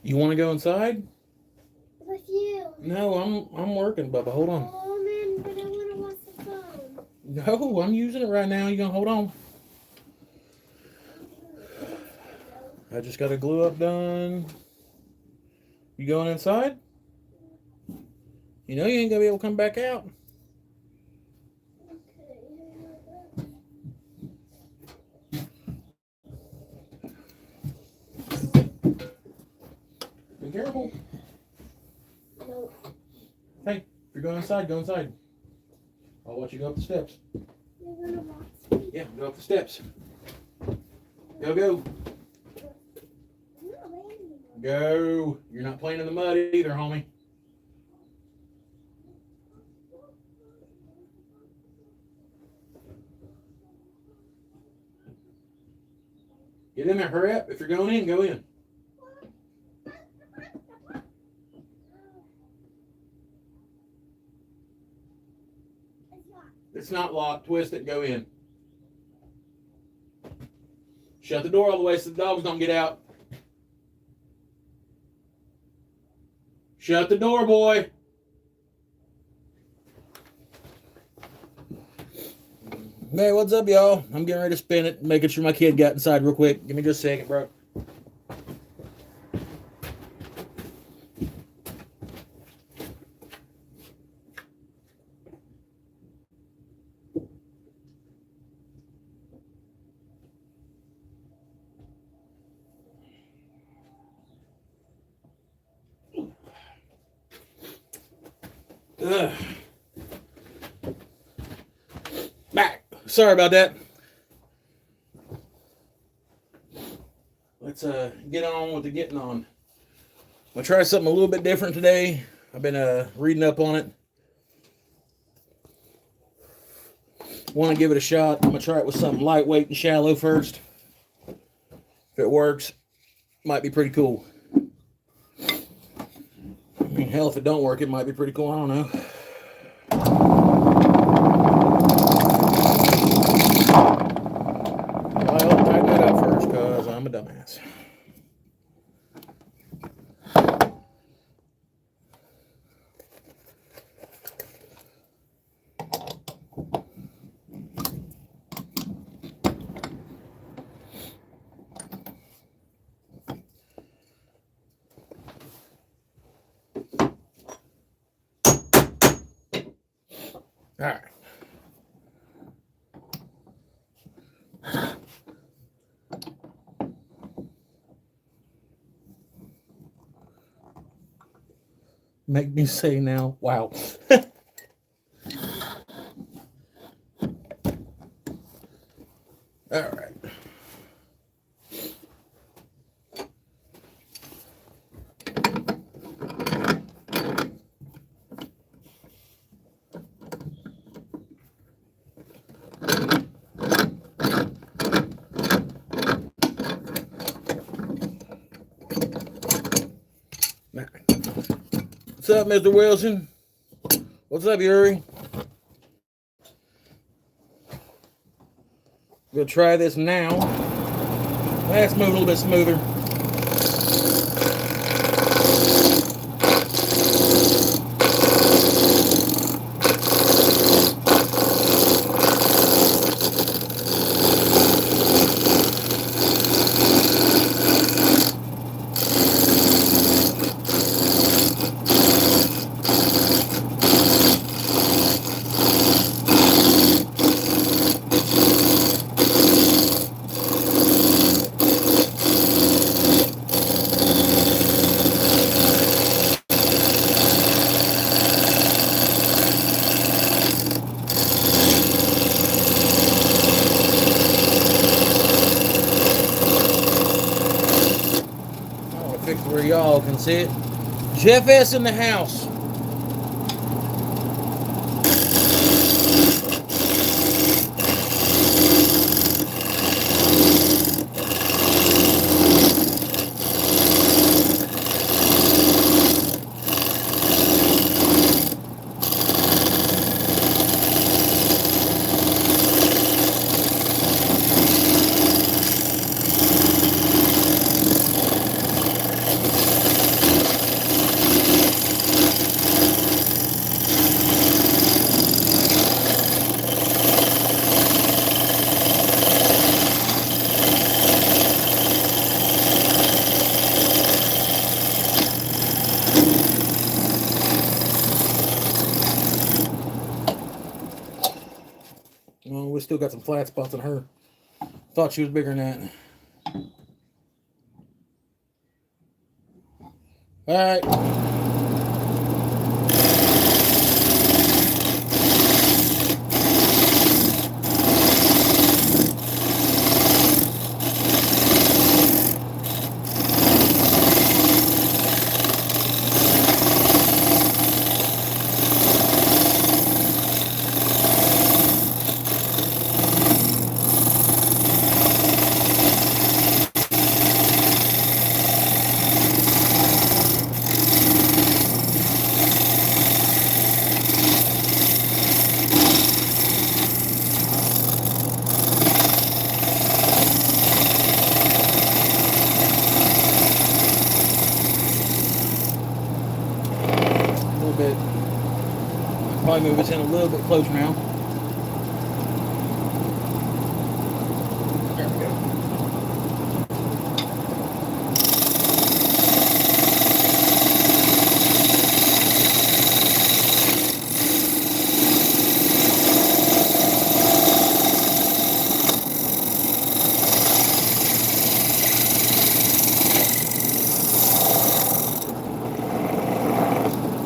You want to go inside? With you. No, I'm working, Bubba. Hold on. Oh, man, but I want to watch the phone. No, I'm using it right now. You gonna hold on? I just got a glue up done. You going inside? You know you ain't gonna be able to come back out. Be careful. No. Hey, if you're going inside, go inside. I'll watch you go up the steps. You're going to watch me? Yeah, go up the steps. Go, go. Go. You're not playing in the mud either, homie. Get in there, hurry up. If you're going in, go in. It's not locked. Twist it and go in. Shut the door all the way so the dogs don't get out. Shut the door, boy. Hey, what's up, y'all? I'm getting ready to spin it, making sure my kid got inside real quick. Give me just a second, bro. Ugh. Back. Sorry about that. Let's get on with the getting on. I'm gonna try something a little bit different today. I've been reading up on it. Want to give it a shot. I'm gonna try it with something lightweight and shallow first. If it works, might be pretty cool. I mean, hell, if it don't work, it might be pretty cool. I don't know. I'll tighten that up first because I'm a dumbass. All right. Make me say now, wow. All right. What's up, Mr. Wilson? What's up, Yuri? We'll try this now. Let's move a little bit smoother. Fix where y'all can see it. Jeff S. in the house. still got some flat spots on her. Thought she was bigger than that. All right. Bit. Probably move this in a little bit closer now. There we go.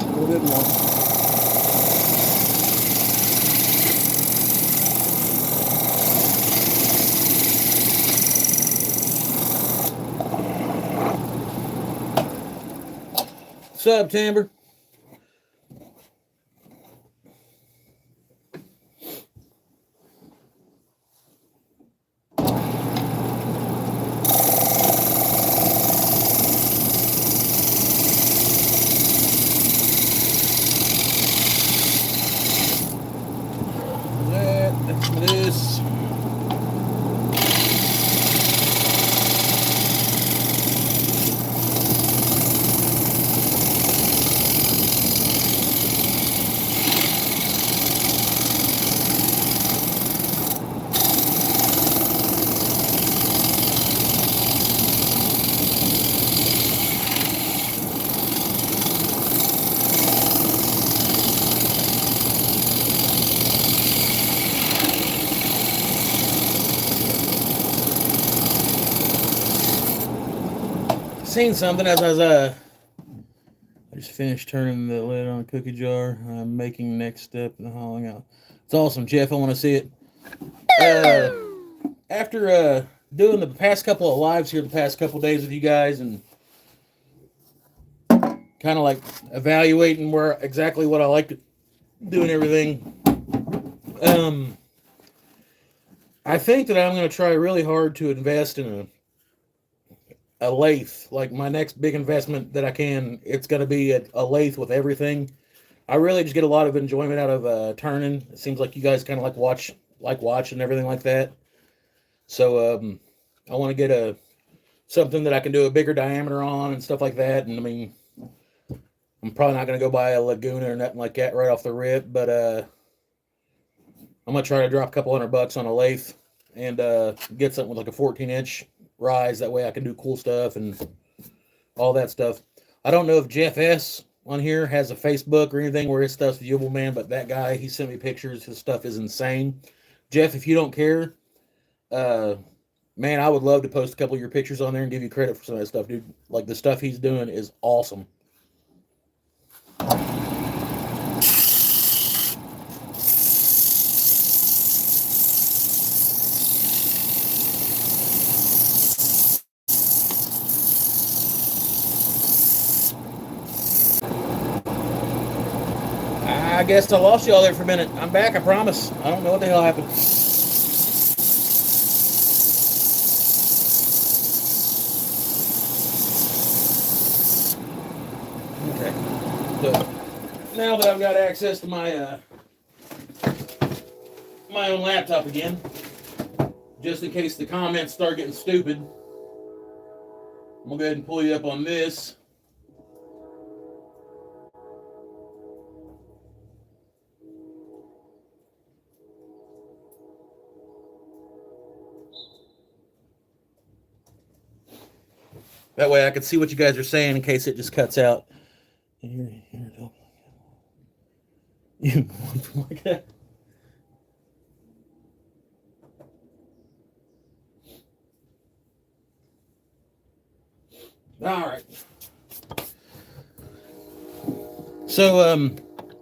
A little bit more. September. That's this. Seen something as I was I just finished turning the lid on a cookie jar. I'm making next step in the hauling out. It's awesome, Jeff. I want to see it. After doing the past couple of lives here, the past couple of days with you guys, and kind of like evaluating where exactly what I like to do and everything. I think that I'm going to try really hard to invest in a lathe. Like my next big investment that I can, it's going to be a lathe with everything. I really just get a lot of enjoyment out of turning. It seems like you guys kind of like watch and everything like that. So I want to get something that I can do a bigger diameter on and stuff like that. And I mean, I'm probably not going to go buy a Laguna or nothing like that right off the rip, but I'm going to try to drop a couple $100 on a lathe and get something with like a 14-inch rise. That way I can do cool stuff and all that stuff. I don't know if Jeff S. on here has a Facebook or anything where his stuff's viewable, man, but that guy, he sent me pictures. His stuff is insane. Jeff, if you don't care, man, I would love to post a couple of your pictures on there and give you credit for some of that stuff, dude. Like, the stuff he's doing is awesome. I guess I lost y'all there for a minute. I'm back, I promise. I don't know what the hell happened. Okay. So now that I've got access to my my own laptop again, just in case the comments start getting stupid, I'm gonna go ahead and pull you up on this. That way I can see what you guys are saying in case it just cuts out. You like that? All right. So,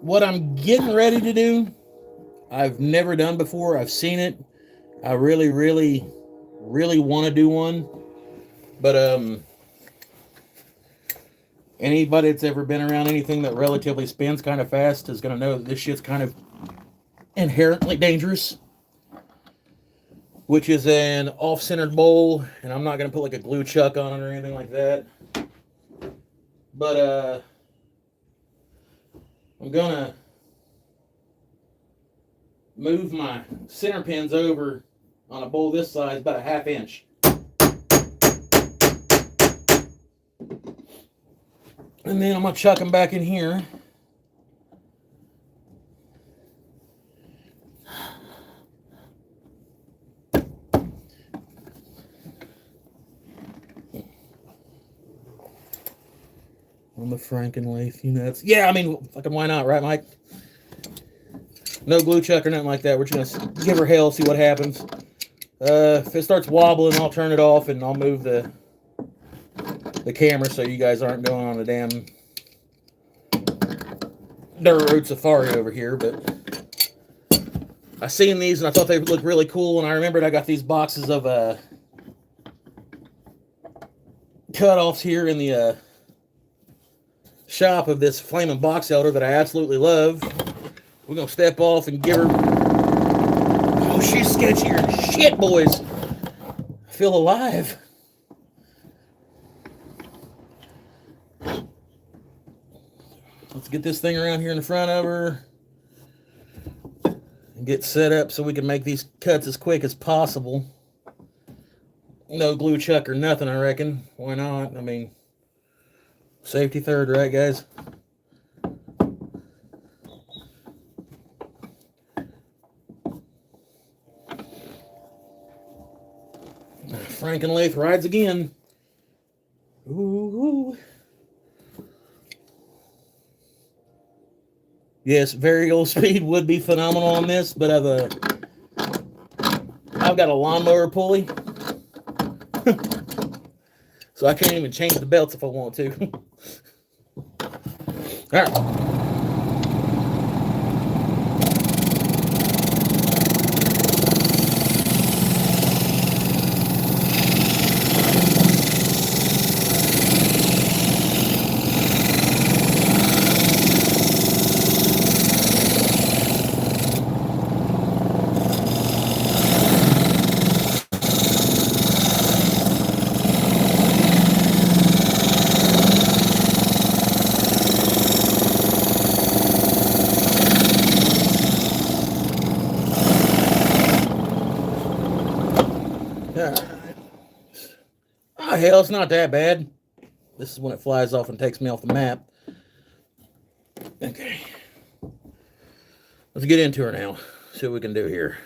what I'm getting ready to do, I've never done before. I've seen it. I really, really, really want to do one. But, anybody that's ever been around anything that relatively spins kind of fast is going to know that this shit's kind of inherently dangerous. Which is an off-centered bowl, and I'm not going to put like a glue chuck on it or anything like that. But, I'm going to move my center pins over on a bowl this size about a ½ inch. And then I'm going to chuck them back in here. On the Frankenlathe, you nuts. Yeah, I mean, fucking why not, right, Mike? No glue chuck or nothing like that. We're just going to give her hell, see what happens. If it starts wobbling, I'll turn it off and I'll move the camera so you guys aren't going on a damn dirt road safari over here. But I seen these and I thought they looked really cool, and I remembered I got these boxes of cut-offs here in the shop of this flaming box elder that I absolutely love. We're going to step off and give her... Oh, she's sketchier than shit, boys. I feel alive. Let's get this thing around here in the front of her and get set up so we can make these cuts as quick as possible. No glue chuck or nothing, I reckon. Why not? I mean, safety third, right, guys? Frankenlathe rides again. Ooh. Yes, variable speed would be phenomenal on this, but I've got a lawnmower pulley, so I can't even change the belts if I want to. All right. Oh, hell, it's not that bad. This is when it flies off and takes me off the map. Okay. Let's get into her now. See what we can do here.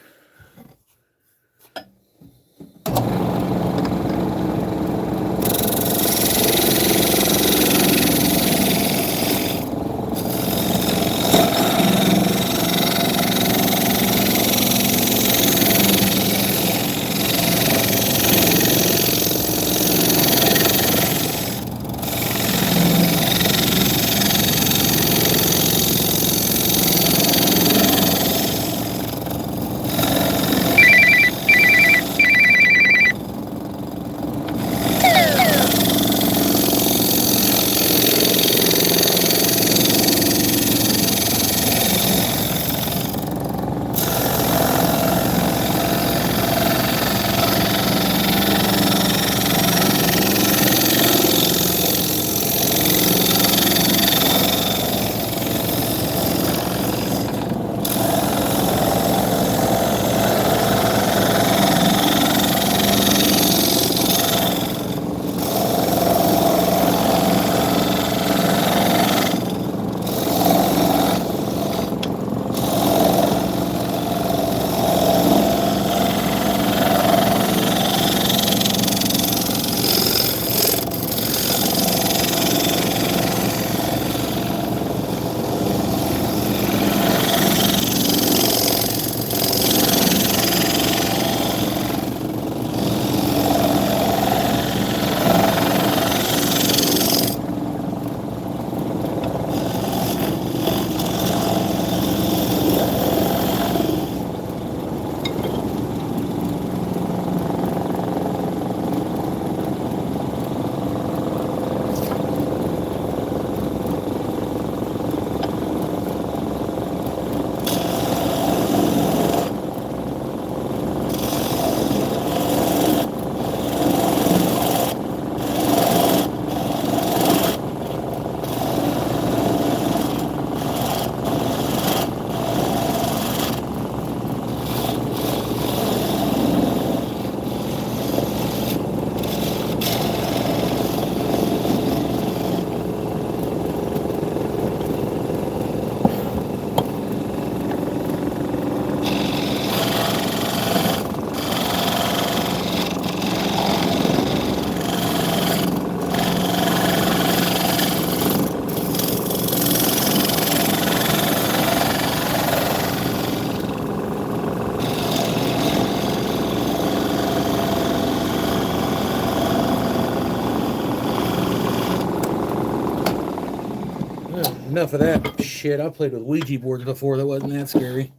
enough of that shit. I played with Ouija boards before. That wasn't that scary.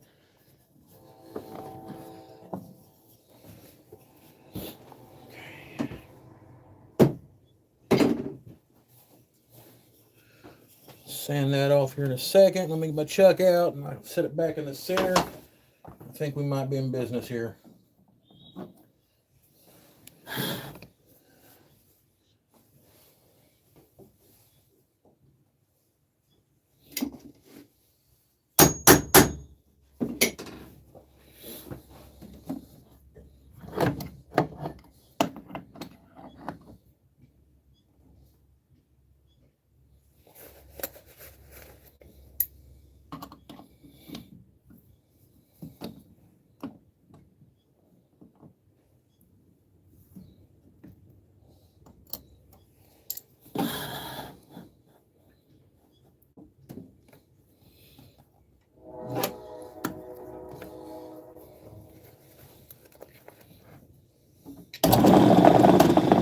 Sand that off here in a second. Let me get my chuck out and I'll set it back in the center. I think we might be in business here.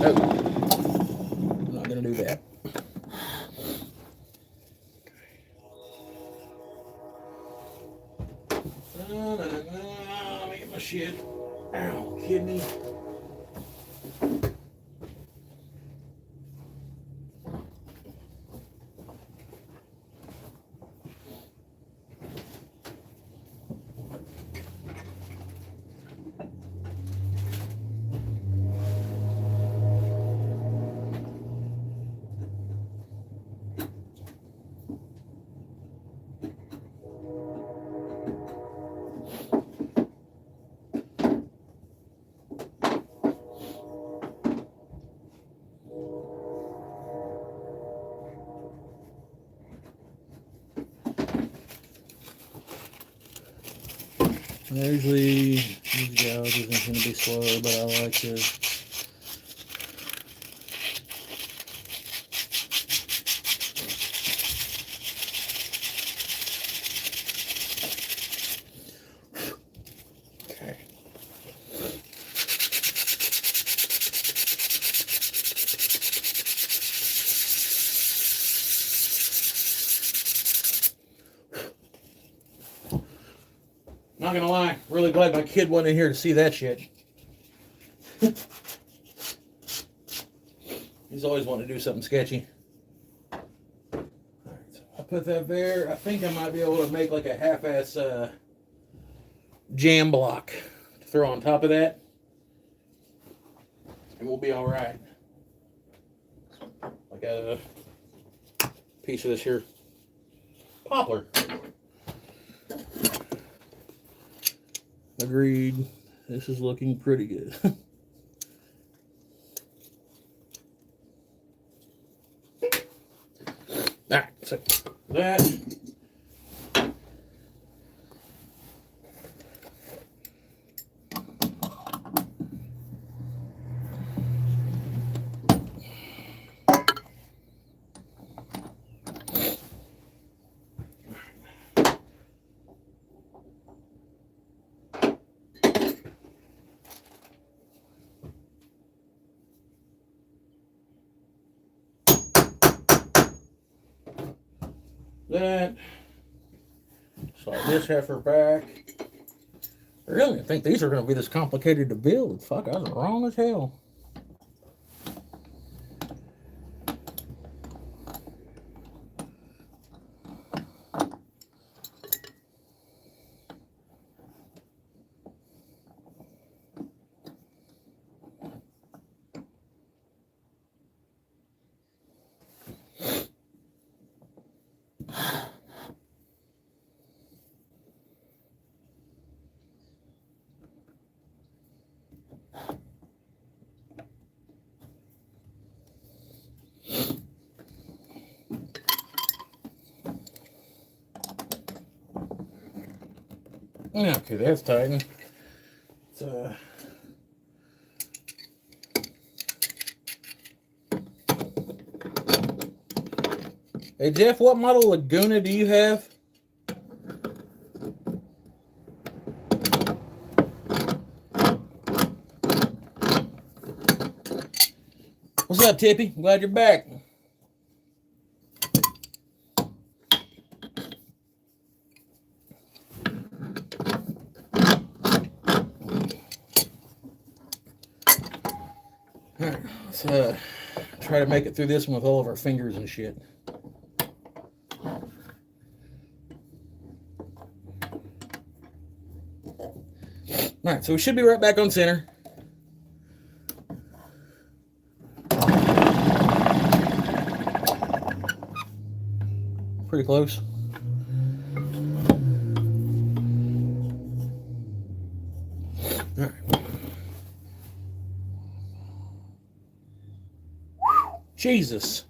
I'm not going to do that. Let me get my shit. Ow, kidney. Usually these gouges are going to be slower, but I like to. Okay. Not gonna lie, really glad my kid wasn't in here to see that shit. He's always wanting to do something sketchy. Alright, so I put that there. I think I might be able to make like a half-ass jam block to throw on top of that. And we'll be alright. Like a piece of this here poplar. Agreed. This is looking pretty good. Alright, so that. That. Slide this heifer back. I really didn't think these are going to be this complicated to build. Fuck, I was wrong as hell. Okay, that's tightened. Hey Jeff, what model Laguna do you have? What's up, Tippy? Glad you're back. try to make it through this one with all of our fingers and shit. Alright, so we should be right back on center. Pretty close. Alright. Jesus.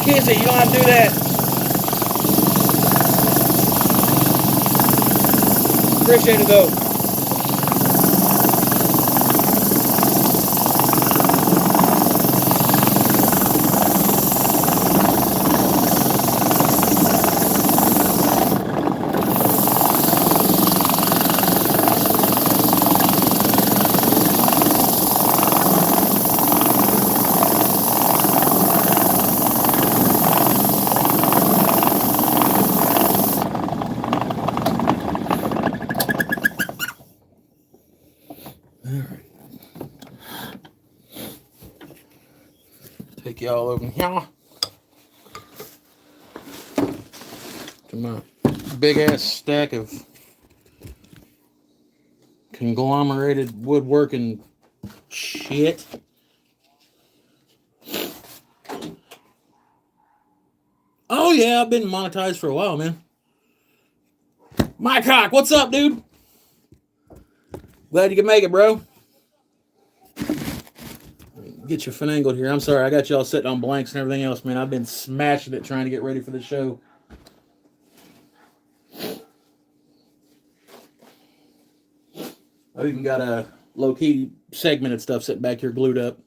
Kizzy, you don't have to do that. Appreciate it though. Take y'all over here to my big ass stack of conglomerated woodworking shit. Oh yeah, I've been monetized for a while, man. My cock, what's up, dude? Glad you can make it, bro. Get you finangled here. I'm sorry, I got y'all sitting on blanks and everything else, man. I've been smashing it trying to get ready for the show. I've even got a low-key segmented stuff sitting back here glued up.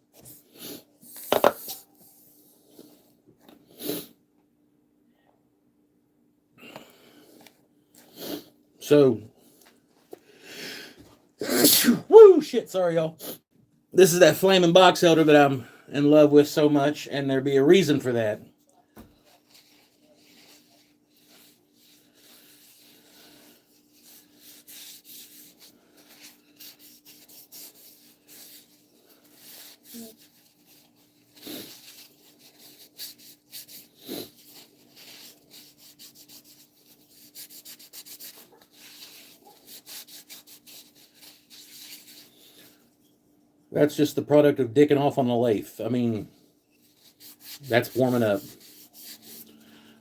So, woo, shit, sorry, y'all. This is that flaming box elder that I'm in love with so much, and there'd be a reason for that. That's just the product of dicking off on the lathe. I mean, that's warming up.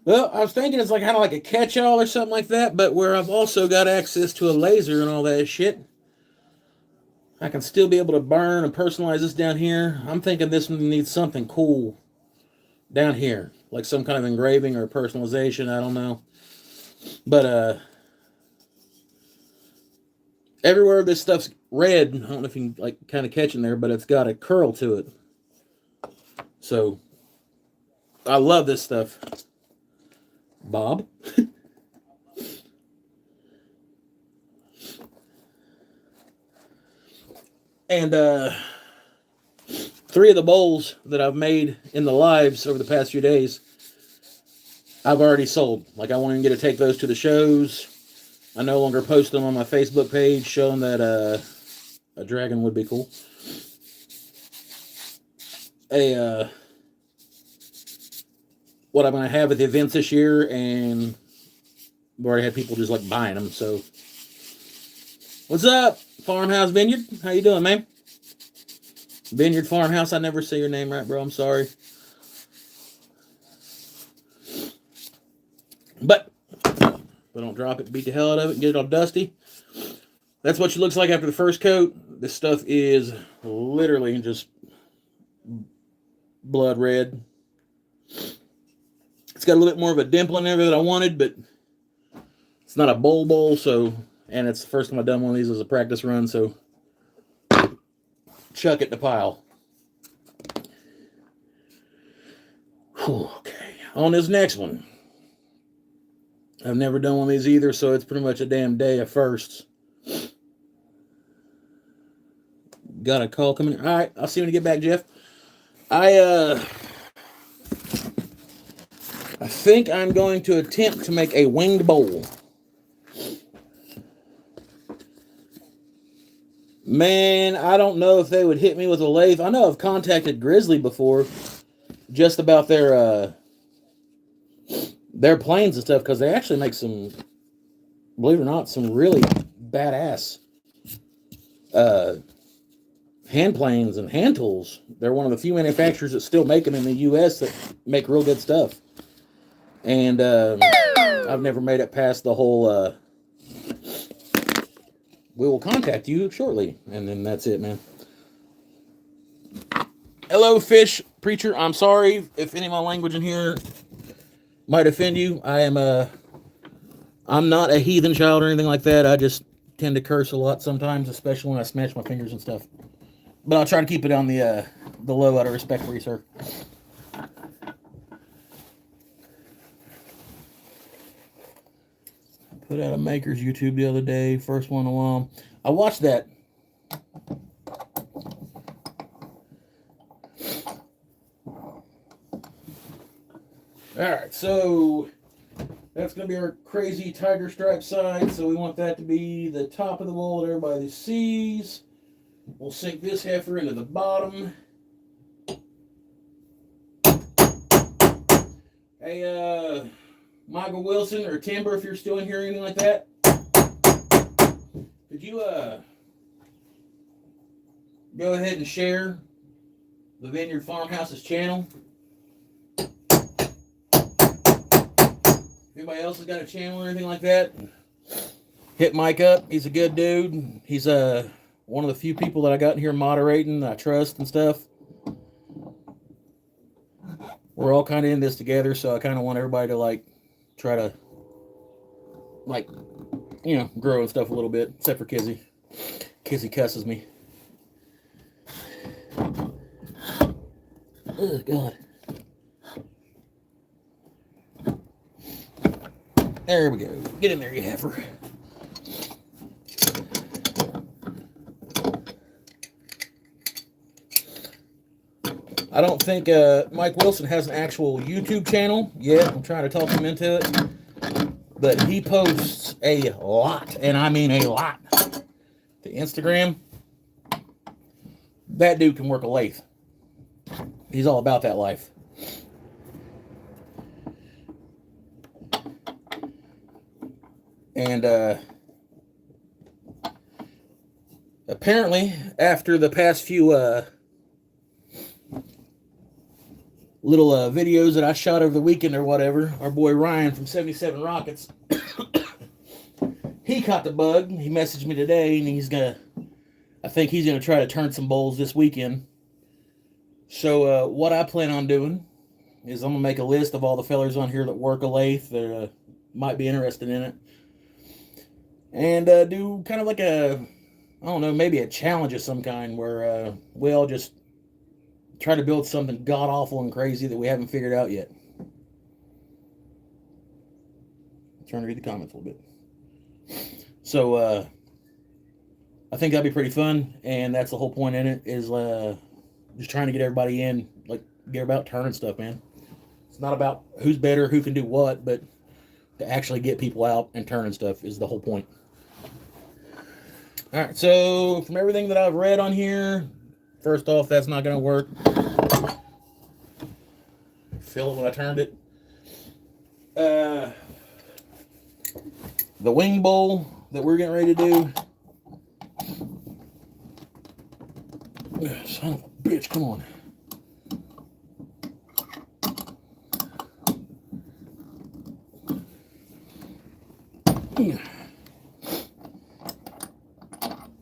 Well, I was thinking it's like kind of like a catch-all or something like that, but where I've also got access to a laser and all that shit, I can still be able to burn and personalize this down here. I'm thinking this one needs something cool down here, like some kind of engraving or personalization. I don't know, but everywhere this stuff's red, I don't know if you can like kind of catch in there, but it's got a curl to it. So I love this stuff. Bob. And 3 of the bowls that I've made in the lives over the past few days, I've already sold. Like, I won't even get to take those to the shows. I no longer post them on my Facebook page showing that a dragon would be cool. What I'm going to have at the events this year, and I've already had people just like buying them. So, what's up, Farmhouse Vineyard? How you doing, man? Vineyard Farmhouse. I never say your name right, bro. I'm sorry. But don't drop it, beat the hell out of it, and get it all dusty. That's what she looks like after the first coat. This stuff is literally just blood red. It's got a little bit more of a dimple in there that I wanted, but it's not a bowl, so, and it's the first time I've done one of these as a practice run, so chuck it in the pile. Whew, okay, on this next one. I've never done one of these either, so it's pretty much a damn day of firsts. Got a call coming in. All right, I'll see you when you get back, Jeff. I think I'm going to attempt to make a winged bowl. Man, I don't know if they would hit me with a lathe. I know I've contacted Grizzly before, just about their planes and stuff, because they actually make some, believe it or not, some really badass hand planes and hand tools. They're one of the few manufacturers that still make them in the U.S. that make real good stuff. And I've never made it past the whole, we will contact you shortly. And then that's it, man. Hello, fish preacher. I'm sorry if any of my language in here might offend you. I'm not a heathen child or anything like that. I just tend to curse a lot sometimes, especially when I smash my fingers and stuff. But I'll try to keep it on the low out of respect for you, sir. Put out a Maker's YouTube the other day. First one in a while. I watched that. Alright, so that's going to be our crazy tiger stripe side. So we want that to be the top of the bowl that everybody sees. We'll sink this heifer into the bottom. Hey, Michael Wilson or Timber, if you're still in here or anything like that, could you go ahead and share the Vineyard Farmhouse's channel? If anybody else has got a channel or anything like that, hit Mike up. He's a good dude. He's one of the few people that I got in here moderating that I trust and stuff. We're all kind of in this together, so I kind of want everybody to try to grow and stuff a little bit, except for Kizzy. Kizzy cusses me. Oh God. There we go. Get in there, you heifer. I don't think Mike Wilson has an actual YouTube channel yet. I'm trying to talk him into it. But he posts a lot, and I mean a lot, to Instagram. That dude can work a lathe. He's all about that life. And apparently, after the past few little videos that I shot over the weekend or whatever, our boy Ryan from 77 Rockets, he caught the bug. He messaged me today, and I think he's gonna try to turn some bowls this weekend. So what I plan on doing is I'm gonna make a list of all the fellers on here that work a lathe that might be interested in it, and do kind of like maybe a challenge of some kind where we all just try to build something god-awful and crazy that we haven't figured out yet. I'm trying to read the comments a little bit. So, I think that'd be pretty fun, and that's the whole point in it, is just trying to get everybody in, get about turning stuff, man. It's not about who's better, who can do what, but to actually get people out and turning stuff is the whole point. Alright, so from everything that I've read on here, first off, that's not going to work. Feel it when I turned it. The wing bowl that we're getting ready to do. Son of a bitch, come on.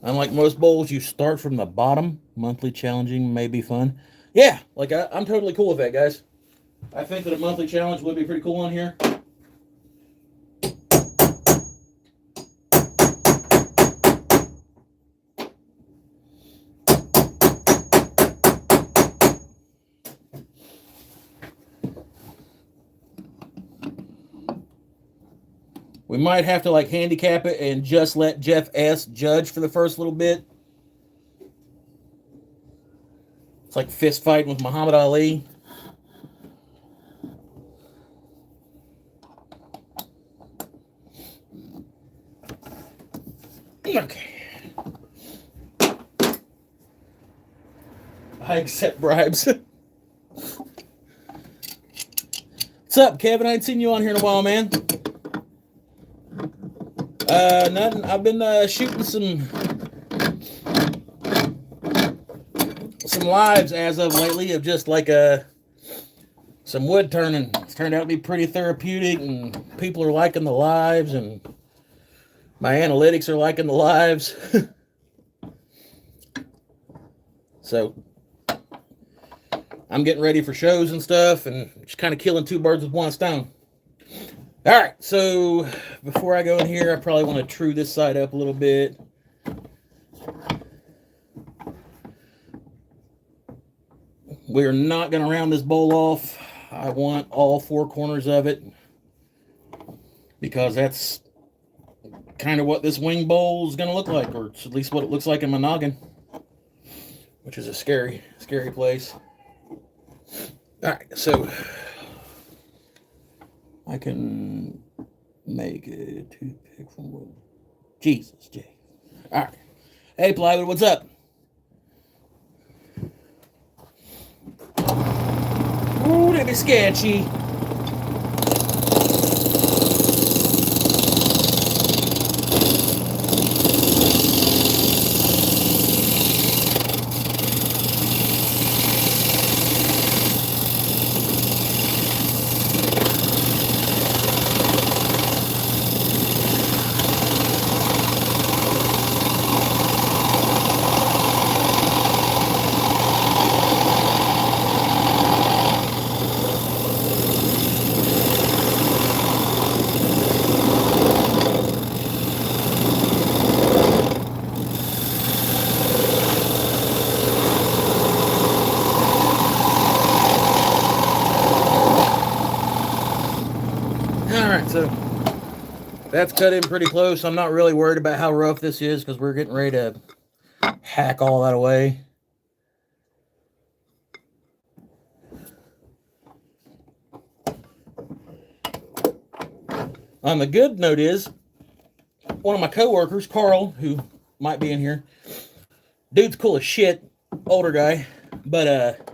Unlike most bowls, you start from the bottom. Monthly challenging may be fun. Yeah, like I'm totally cool with that, guys. I think that a monthly challenge would be pretty cool on here. We might have to like handicap it and just let Jeff S. judge for the first little bit. It's like fist fighting with Muhammad Ali. Okay. I accept bribes. What's up, Kevin? I ain't seen you on here in a while, man. Nothing. I've been shooting some lives as of lately of just like some wood turning. It's turned out to be pretty therapeutic, and people are liking the lives, and my analytics are liking the lives. So I'm getting ready for shows and stuff, and just kind of killing two birds with one stone. All right, so before I go in here, I probably want to true this side up a little bit. We're not going to round this bowl off. I want all four corners of it because that's kind of what this wing bowl is going to look like, or it's at least what it looks like in my noggin, which is a scary, scary place. All right, so I can make a toothpick from wood. Jesus, Jay. All right. Hey, Plywood, what's up? Ooh, that is sketchy. So that's cut in pretty close. I'm not really worried about how rough this is because we're getting ready to hack all that away. The good note is one of my coworkers, Carl, who might be in here, dude's cool as shit, older guy, but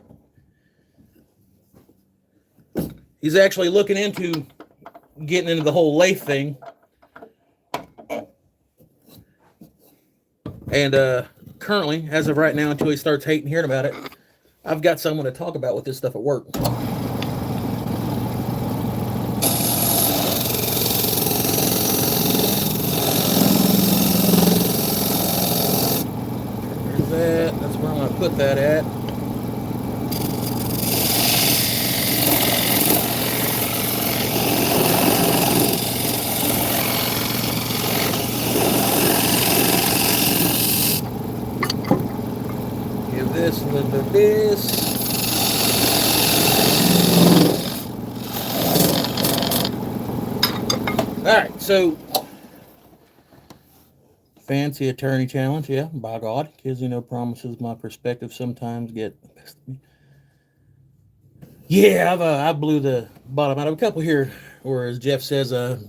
he's actually looking into getting into the whole lathe thing. And currently, as of right now, until he starts hating hearing about it, I've got someone to talk about with this stuff at work. There's that. That's where I'm going to put that at. This, a little bit of this. Alright, so fancy attorney challenge, yeah, by God. Kids who know promises my perspective sometimes get the best of me. Yeah, I blew the bottom out of a couple here, or as Jeff says, I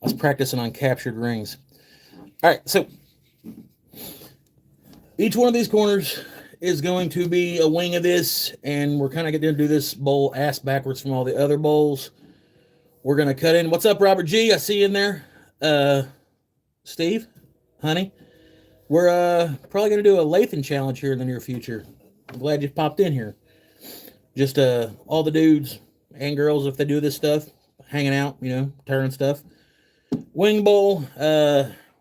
was practicing on captured rings. Alright, so each one of these corners is going to be a wing of this, and we're kind of going to do this bowl ass backwards from all the other bowls. We're going to cut in. What's up, Robert G? I see you in there. Steve, honey. We're probably going to do a Lathan challenge here in the near future. I'm glad you popped in here. Just all the dudes and girls, if they do this stuff, hanging out, turning stuff. Wing bowl.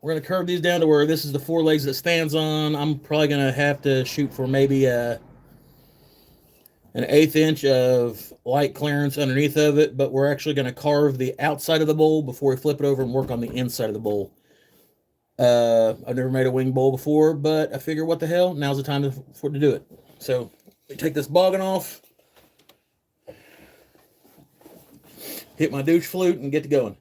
We're going to curve these down to where this is the 4 legs that stands on. I'm probably going to have to shoot for maybe an 1/8 inch of light clearance underneath of it, but we're actually going to carve the outside of the bowl before we flip it over and work on the inside of the bowl. I've never made a wing bowl before, but I figure what the hell, now's the time to do it. So we take this boggin off, hit my douche flute, and get to going.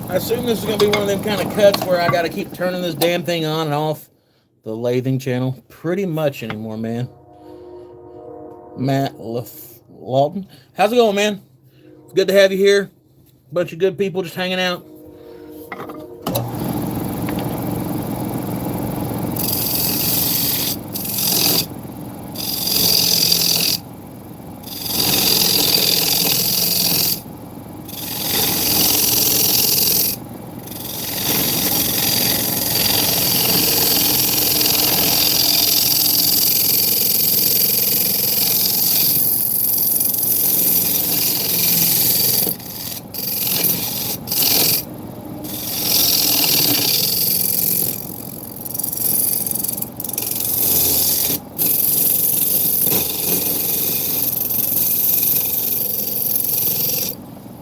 I assume this is going to be one of them kind of cuts where I got to keep turning this damn thing on and off the lathing channel pretty much anymore, man. Matt Lawton. How's it going, man? It's good to have you here. Bunch of good people just hanging out.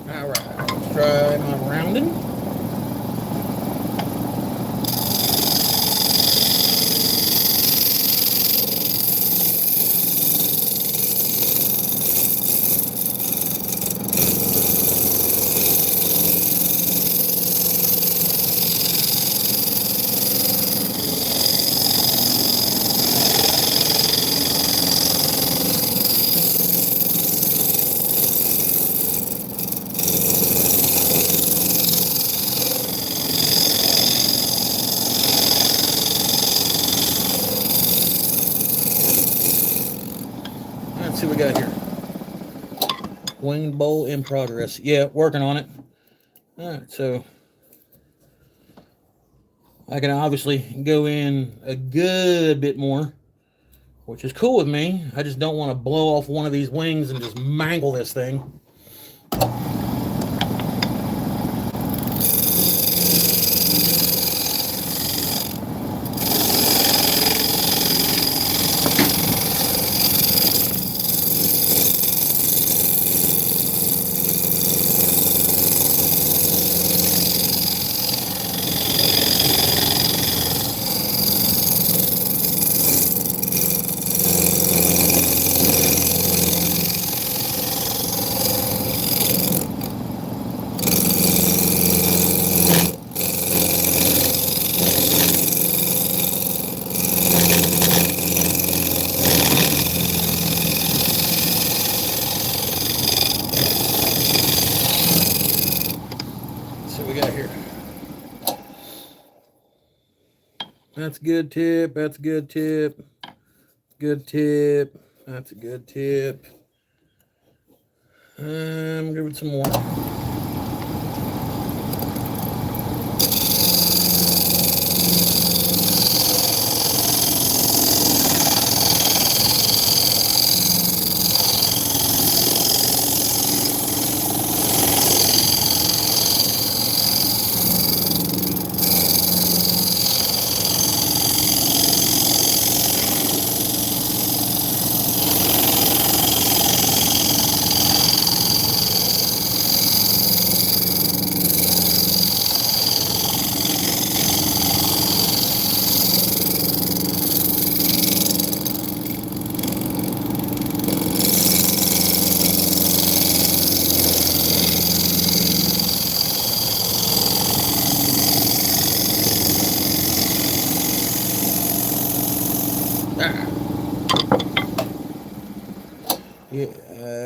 Alright, let's try my rounding. Let's see what we got here. Wing bowl in progress. Yeah, working on it. Alright, so I can obviously go in a good bit more, which is cool with me. I just don't want to blow off one of these wings and just mangle this thing. That's a good tip. That's a good tip. Good tip. That's a good tip. Give it some more.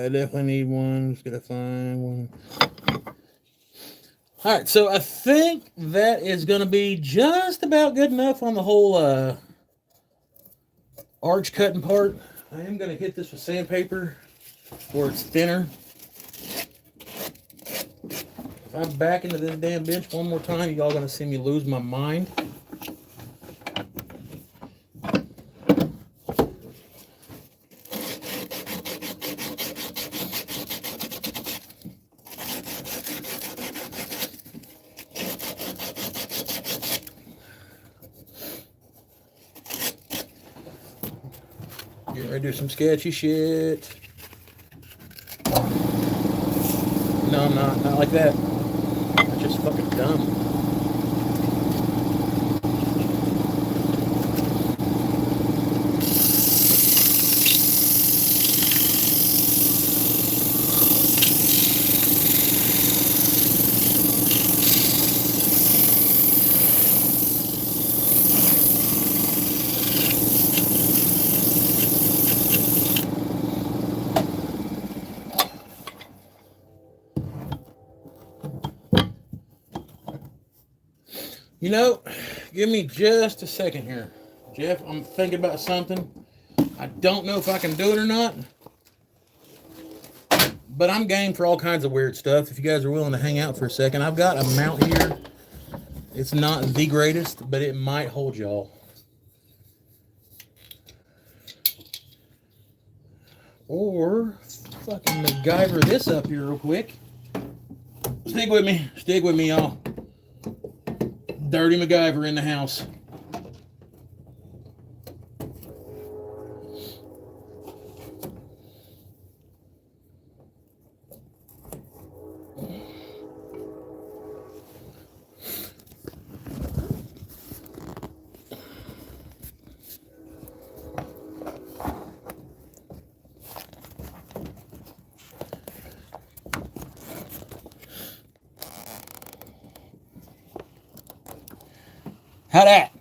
I definitely need one. Just gotta find one. All right, so I think that is going to be just about good enough on the whole arch cutting part. I am going to hit this with sandpaper where it's thinner. If I back into this damn bench one more time, y'all going to see me lose my mind. Getting ready to do some sketchy shit. No, I'm not. Not like that. That's just fucking dumb. You know, give me just a second here. Jeff, I'm thinking about something. I don't know if I can do it or not. But I'm game for all kinds of weird stuff. If you guys are willing to hang out for a second, I've got a mount here. It's not the greatest, but it might hold y'all. Or fucking MacGyver this up here real quick. Stick with me. Stick with me, y'all. Dirty MacGyver in the house. How that?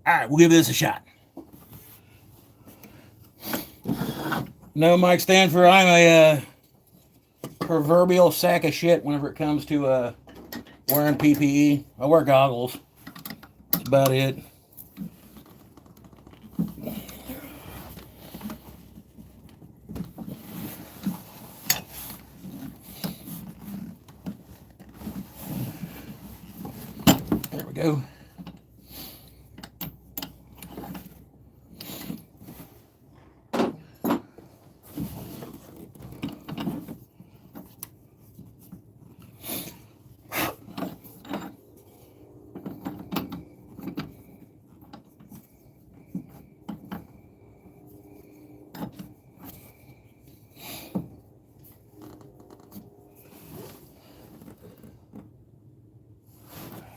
All right, we'll give this a shot. No, Mike Stanford, I'm a proverbial sack of shit whenever it comes to wearing PPE. I wear goggles. That's about it. There we go.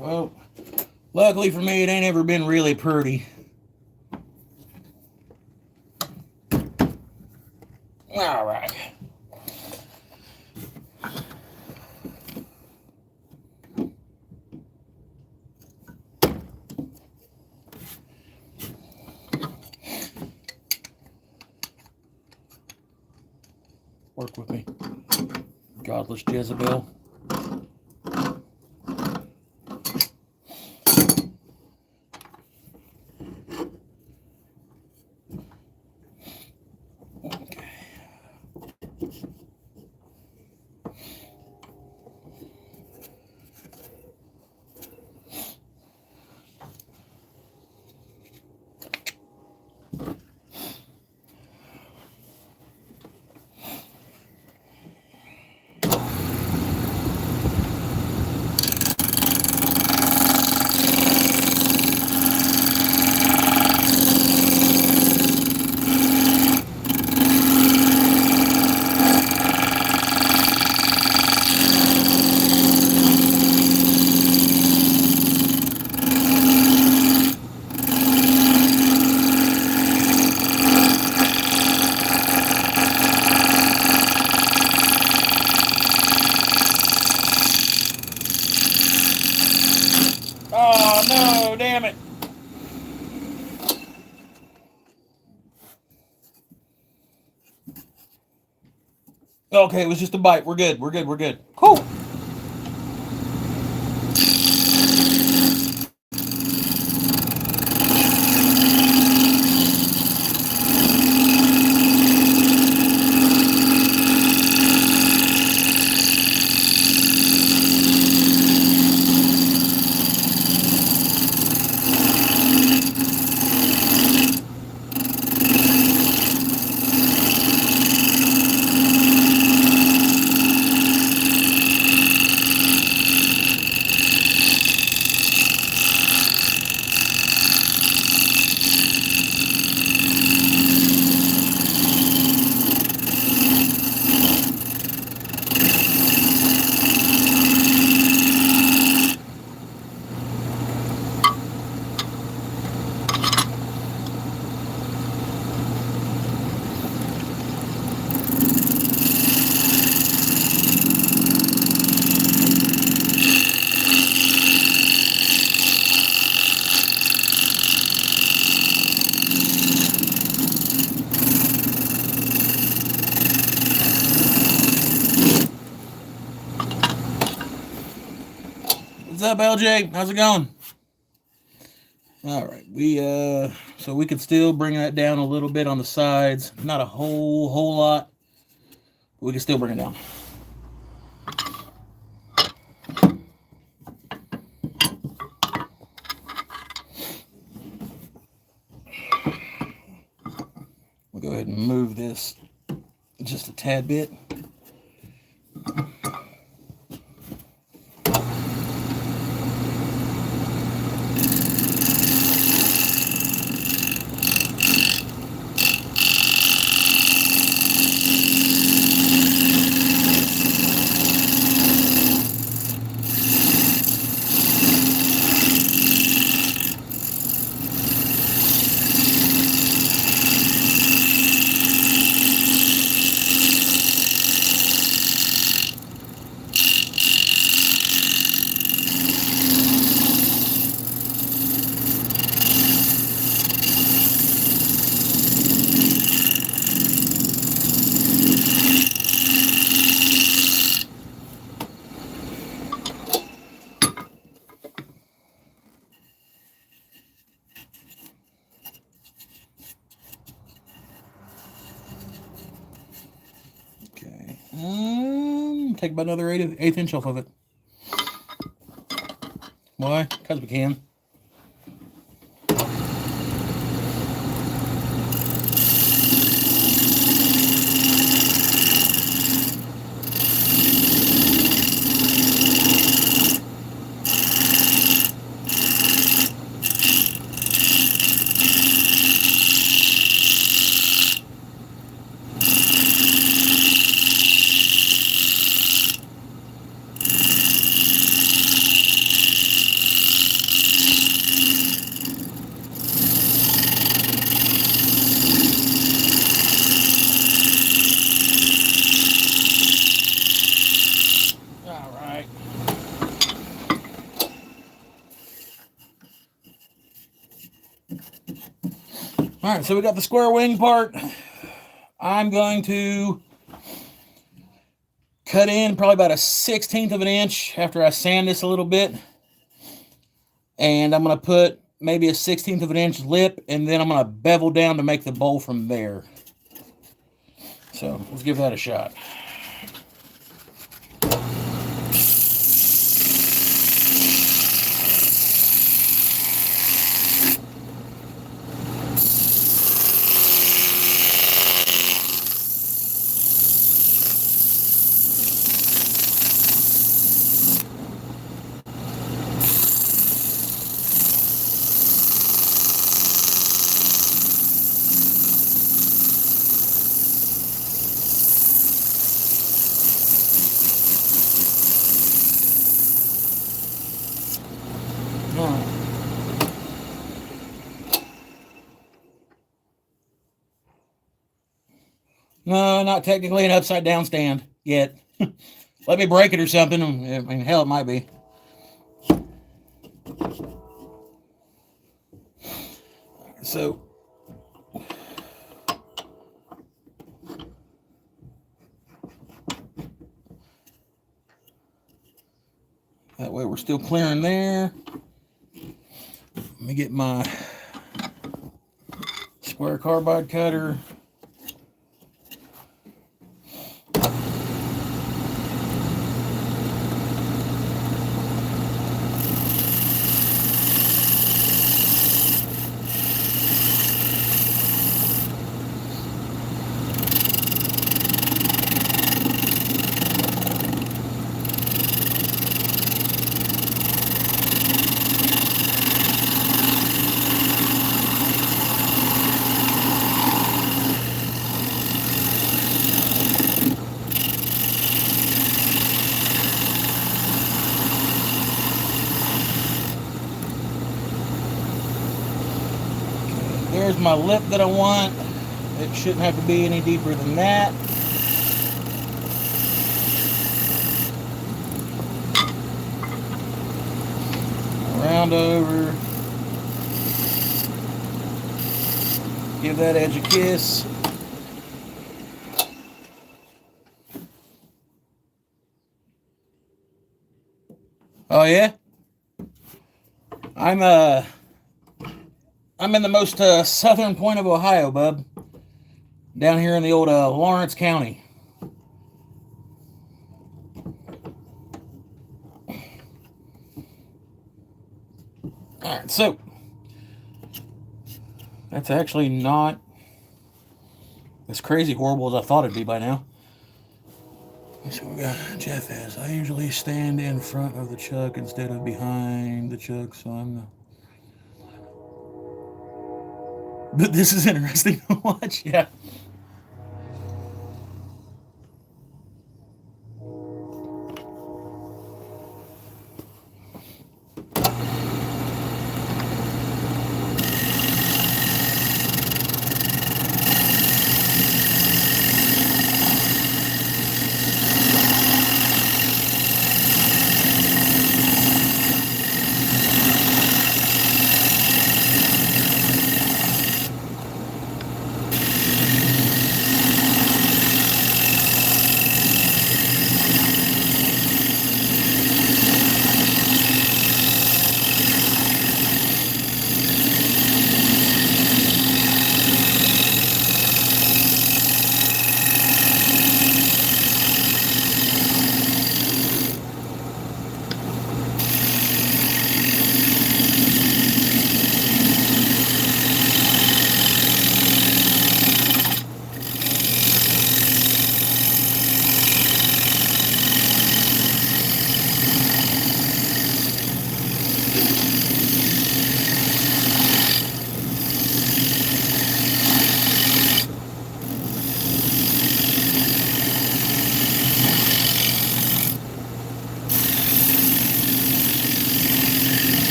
Well, luckily for me, it ain't ever been really pretty. All right. Work with me, godless Jezebel. Damn it. Okay, it was just a bite. We're good. We're good. We're good. Cool. What's up, LJ? How's it going? All right, so we could still bring that down a little bit on the sides, not a whole lot. We can still bring it down. We'll go ahead and move this just a tad bit. Take about another eighth inch off of it. Why? Because we can. All right, so we got the square wing part. I'm going to cut in probably about a 1/16 of an inch after I sand this a little bit. And I'm going to put maybe a 1/16 of an inch lip, and then I'm going to bevel down to make the bowl from there. So let's give that a shot. No, not technically an upside down stand yet. Let me break it or something. I mean, hell, it might be. So that way we're still clearing there. Let me get my square carbide cutter. There's my lip that I want. It shouldn't have to be any deeper than that. Round over. Give that edge a kiss. Oh yeah? I'm in the most southern point of Ohio, bub. Down here in the old Lawrence County. Alright, so that's actually not as crazy horrible as I thought it'd be by now. So we got Jeff as I usually stand in front of the chuck instead of behind the chuck, so I'm the... But this is interesting to watch, yeah.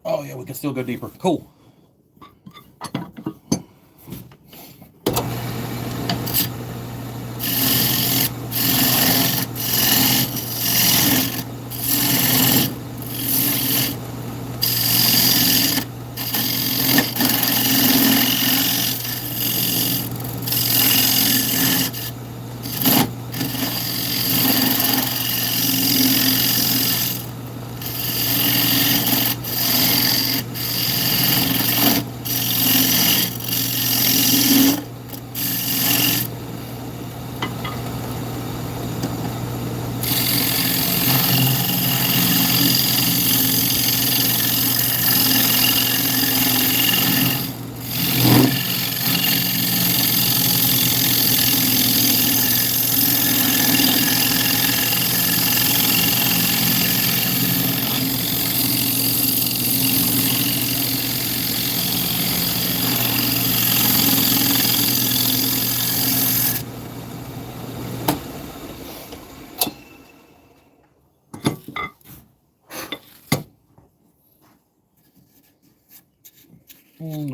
Oh yeah, we can still go deeper. Cool.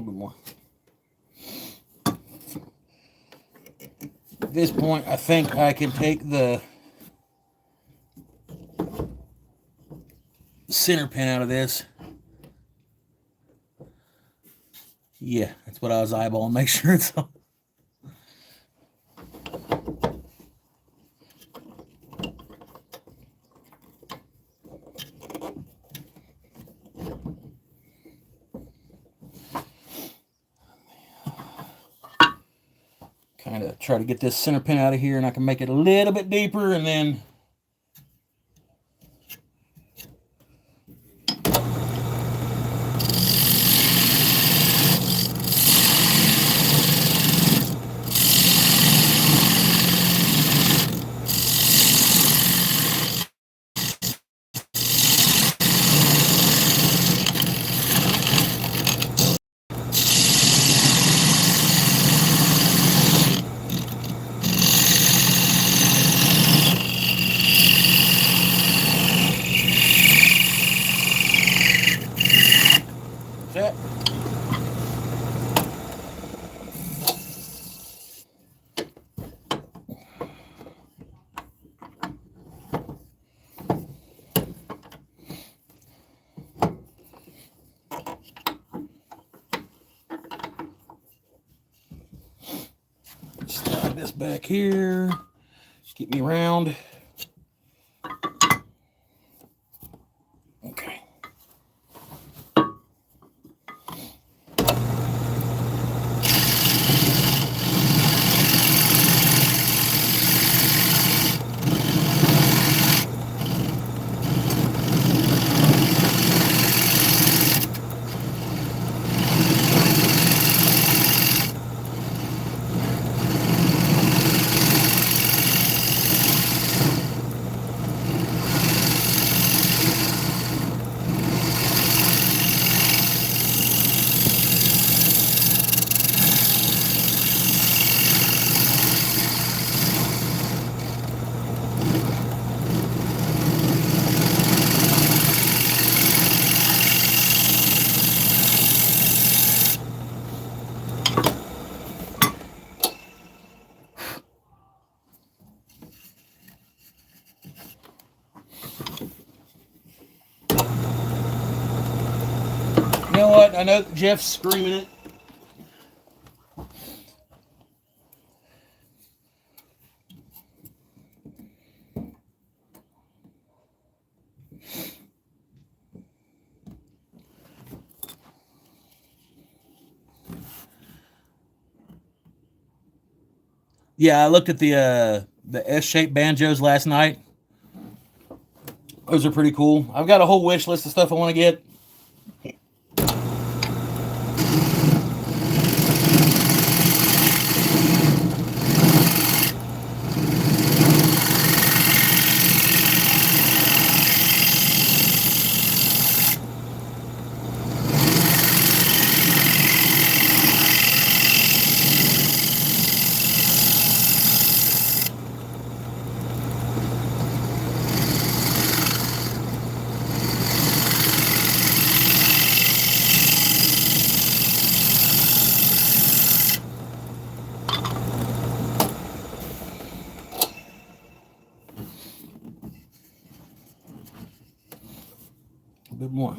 little bit more. At this point, I think I can take the center pin out of this. Yeah, that's what I was eyeballing. Make sure it's on. Kind of try to get this center pin out of here, and I can make it a little bit deeper, and then that. Slide this back here. Keep me round. Okay. You know what? I know Jeff's screaming it. Yeah, I looked at the S-shaped banjos last night. Those are pretty cool. I've got a whole wish list of stuff I want to get. A bit more.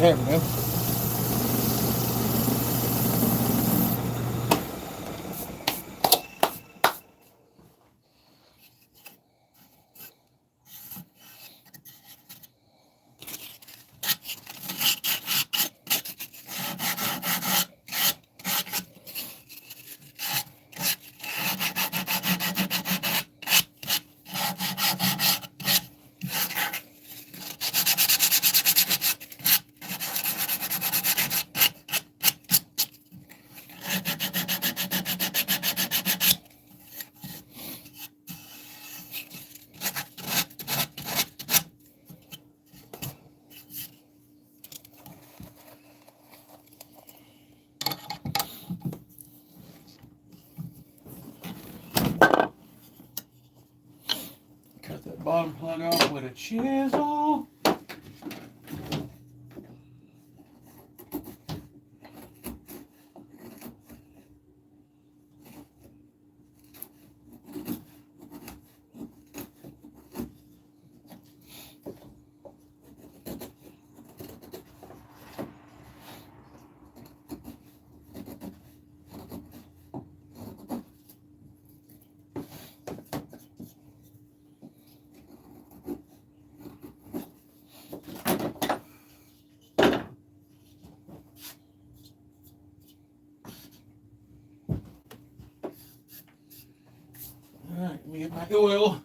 There we go. Cut that bottom plug off with a chisel. All right, let me get my oil.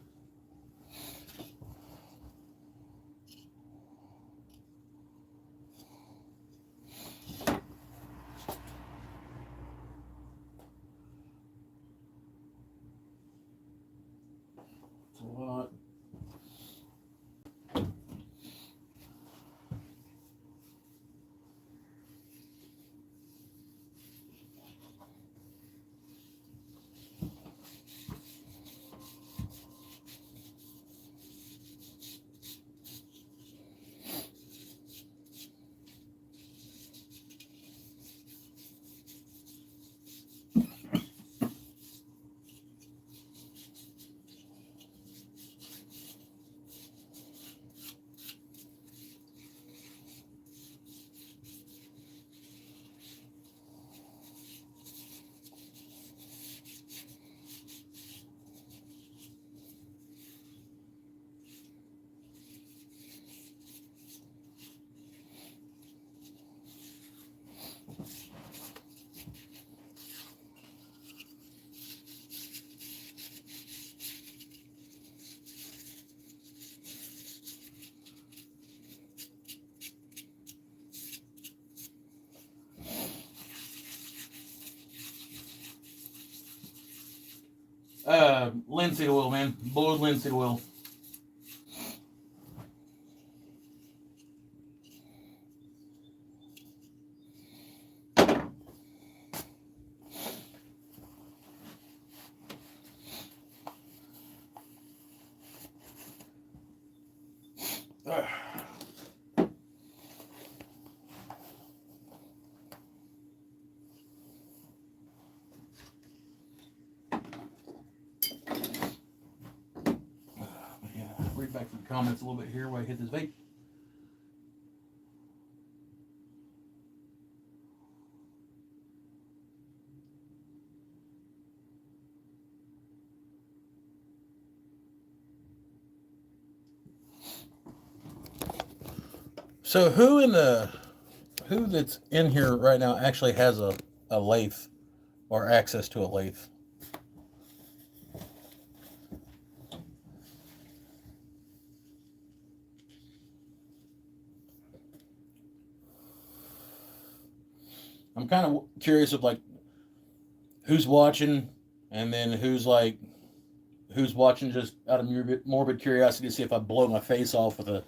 It's a lot. Linseed oil, man. Boiled linseed oil. Read back some comments a little bit here while I hit this vape. So who that's in here right now actually has a lathe or access to a lathe? I'm kind of curious of like who's watching, and then who's watching just out of morbid curiosity to see if I blow my face off with a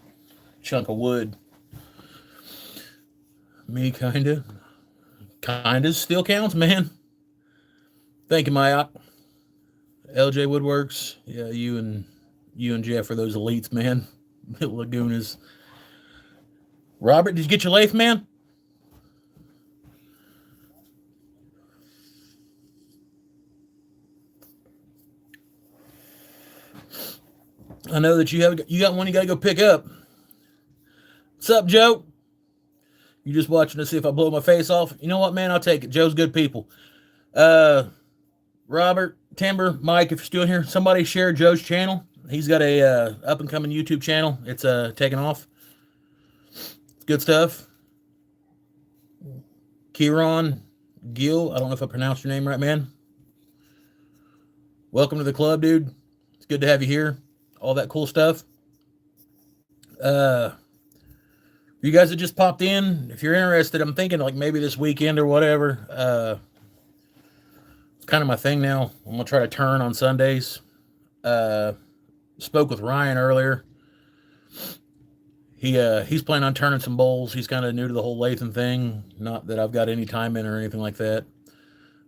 chunk of wood. Me kinda still counts, man. Thank you, Mike. LJ Woodworks. Yeah, you and Jeff are those elites, man. Lagoon is. Robert, did you get your lathe, man? I know that you got one you got to go pick up. What's up, Joe? You just watching to see if I blow my face off? You know what, man? I'll take it. Joe's good people. Uh, Robert, Timber, Mike, if you're still here, somebody share Joe's channel. He's got a up and coming YouTube channel. It's taking off. It's good stuff. Kieran Gill, I don't know if I pronounced your name right, man. Welcome to the club, dude. It's good to have you here. All that cool stuff. Uh, you guys that just popped in, if you're interested, I'm thinking like maybe this weekend or whatever. It's kind of my thing now. I'm gonna try to turn on Sundays. Uh, Spoke with Ryan earlier. He's planning on turning some bowls. He's kind of new to the whole Lathan thing. Not that I've got any time in or anything like that.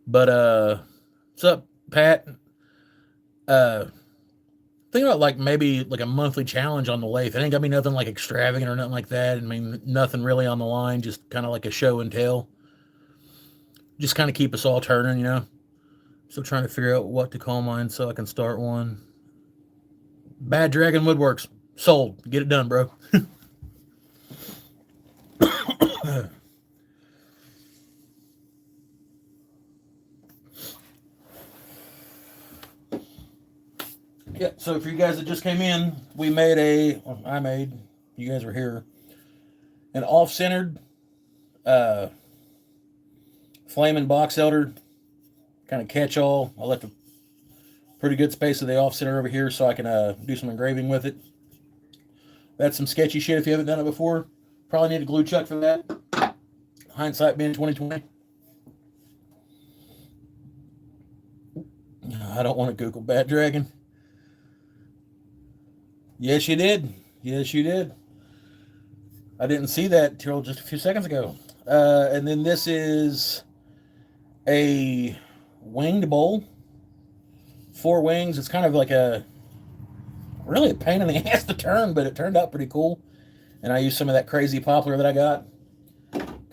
But what's up, Pat? Uh, Think about like maybe like a monthly challenge on the lathe. It ain't gotta be nothing like extravagant or nothing like that. I mean, nothing really on the line. Just kind of like a show and tell. Just kind of keep us all turning, you know. Still trying to figure out what to call mine so I can start one. Bad Dragon Woodworks sold. Get it done, bro. Yeah. So for you guys that just came in, we made I made. You guys were here. An off-centered, uh, flaming box elder, kind of catch-all. I left a pretty good space of the off-center over here so I can do some engraving with it. That's some sketchy shit if you haven't done it before. Probably need a glue chuck for that. Hindsight being 2020. I don't want to Google Bad Dragon. Yes, you did. Yes, you did. I didn't see that till just a few seconds ago. And then this is a winged bowl. 4 wings. It's kind of like really a pain in the ass to turn, but it turned out pretty cool. And I used some of that crazy poplar that I got.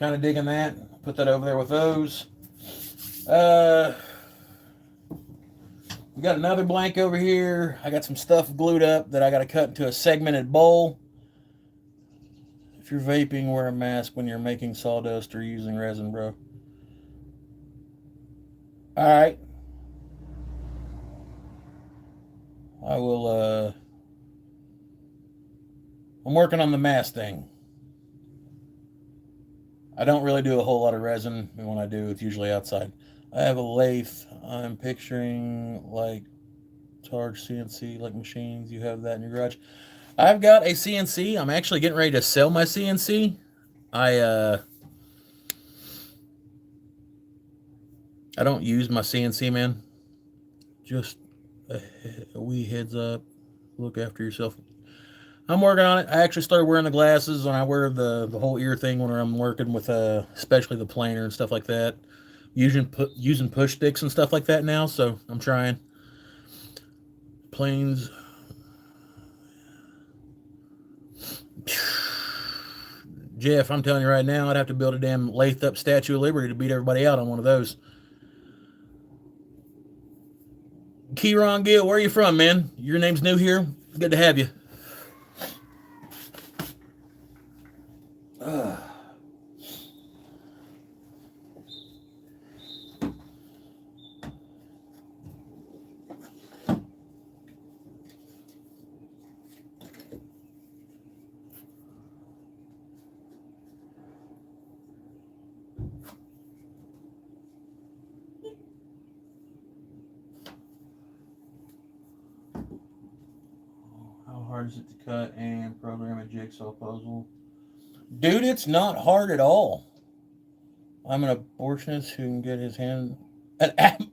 Kind of digging that. Put that over there with those. We got another blank over here. I got some stuff glued up that I got to cut into a segmented bowl. If you're vaping, wear a mask when you're making sawdust or using resin, bro. All right. I will, I'm working on the mask thing. I don't really do a whole lot of resin, and when I do, it's usually outside. I have a lathe. I'm picturing like Targe CNC, like machines. You have that in your garage. I've got a CNC. I'm actually getting ready to sell my CNC. I don't use my CNC, man. Just a wee heads up. Look after yourself. I'm working on it. I actually started wearing the glasses, and I wear the whole ear thing when I'm working with especially the planer and stuff like that. Using push sticks and stuff like that now, so I'm trying. Planes. Jeff, I'm telling you right now, I'd have to build a damn lathed up Statue of Liberty to beat everybody out on one of those. Kieran Gill, where are you from, man? Your name's new here. Good to have you. How hard is it to cut and program a jigsaw puzzle? Dude, it's not hard at all. I'm an abortionist who can get his hand.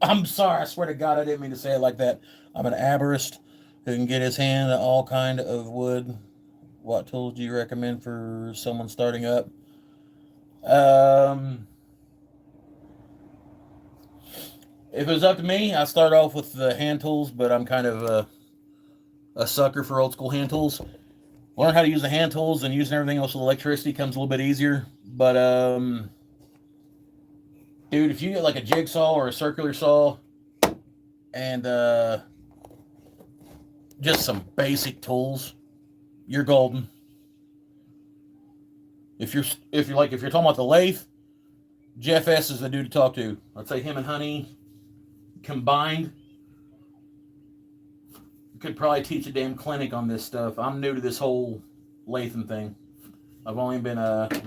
I'm sorry, I swear to God, I didn't mean to say it like that. I'm an arborist who can get his hand at all kind of wood. What tools do you recommend for someone starting up? If it was up to me, I start off with the hand tools, but I'm kind of a sucker for old school hand tools. Learn how to use the hand tools and using everything else with electricity comes a little bit easier. But dude, if you get like a jigsaw or a circular saw and just some basic tools, you're golden. If you're talking about the lathe, Jeff S is the dude to talk to. I'd say him and Honey combined could probably teach a damn clinic on this stuff. I'm new to this whole lathing thing. I've only been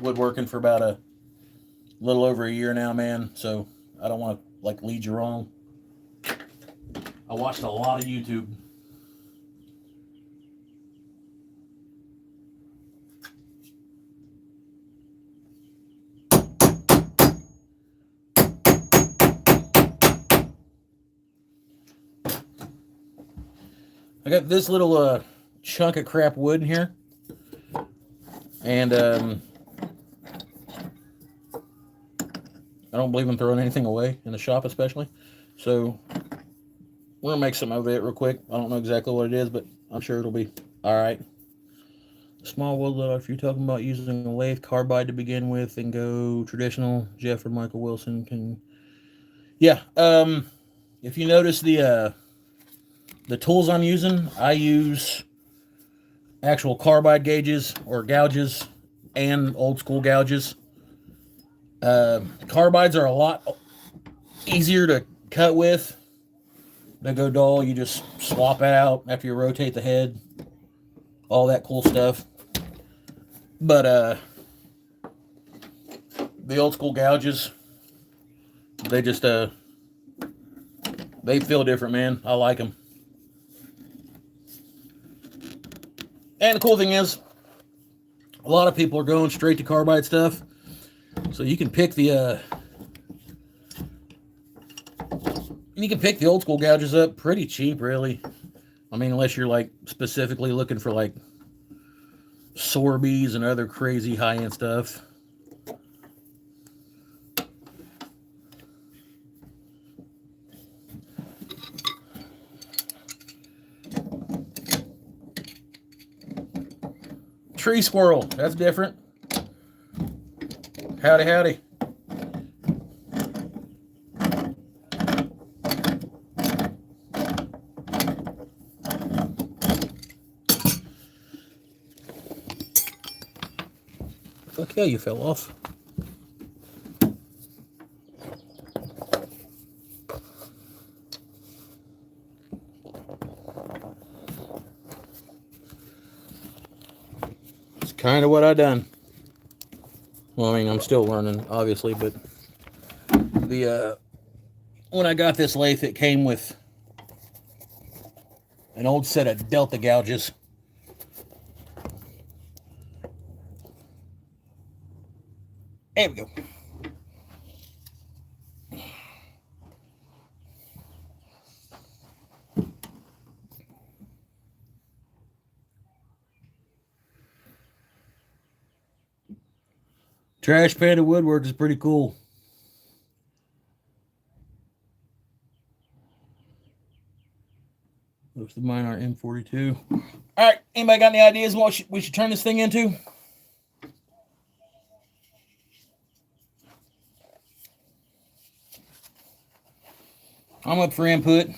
woodworking for about a little over a year now, man. So I don't want to like lead you wrong. I watched a lot of YouTube. I got this little chunk of crap wood in here, and I don't believe in throwing anything away in the shop, especially. So we're gonna make some of it real quick. I don't know exactly what it is, but I'm sure it'll be all right. Small wood load. If you're talking about using a lathe carbide to begin with and go traditional, Jeff or Michael Wilson can. Yeah. If you notice the tools I'm using, I use actual carbide gauges or gouges and old school gouges. Carbides are a lot easier to cut with. They go dull. You just swap it out after you rotate the head. All that cool stuff. But the old school gouges, they just they feel different, man. I like them. And the cool thing is, a lot of people are going straight to carbide stuff, so you can pick the old school gouges up pretty cheap, really. I mean, unless you're like specifically looking for like Sorbies and other crazy high-end stuff. Tree squirrel, that's different. Howdy, howdy. Fuck yeah, you fell off. It's kind of what I done. Well, I mean, I'm still learning, obviously, but the when I got this lathe, it came with an old set of Delta gouges. There we go. Trash Panda Woodworks is pretty cool. Looks the mine are M42. All right, anybody got any ideas what we should turn this thing into? I'm up for input.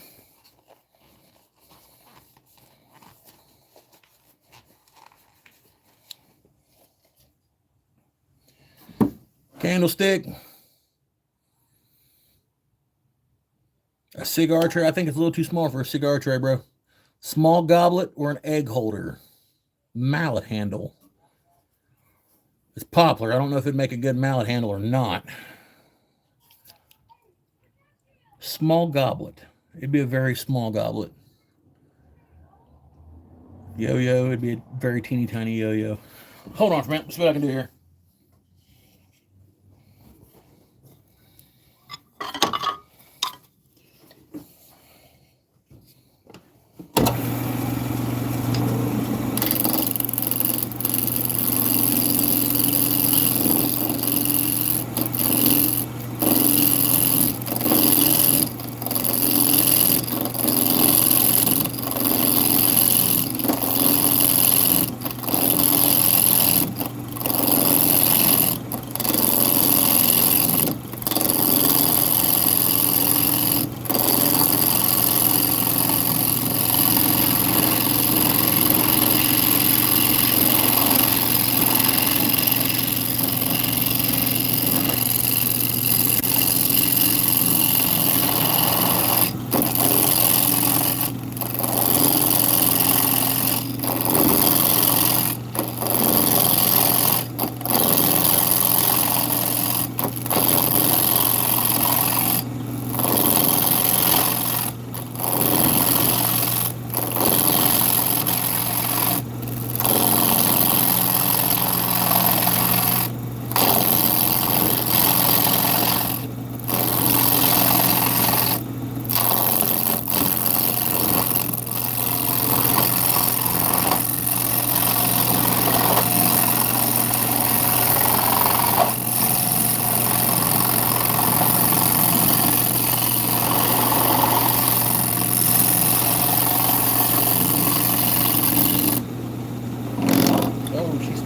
Candlestick. A cigar tray. I think it's a little too small for a cigar tray, bro. Small goblet or an egg holder. Mallet handle. It's poplar. I don't know if it'd make a good mallet handle or not. Small goblet. It'd be a very small goblet. Yo-yo. It'd be a very teeny tiny yo-yo. Hold on for a minute. Let's see what I can do here.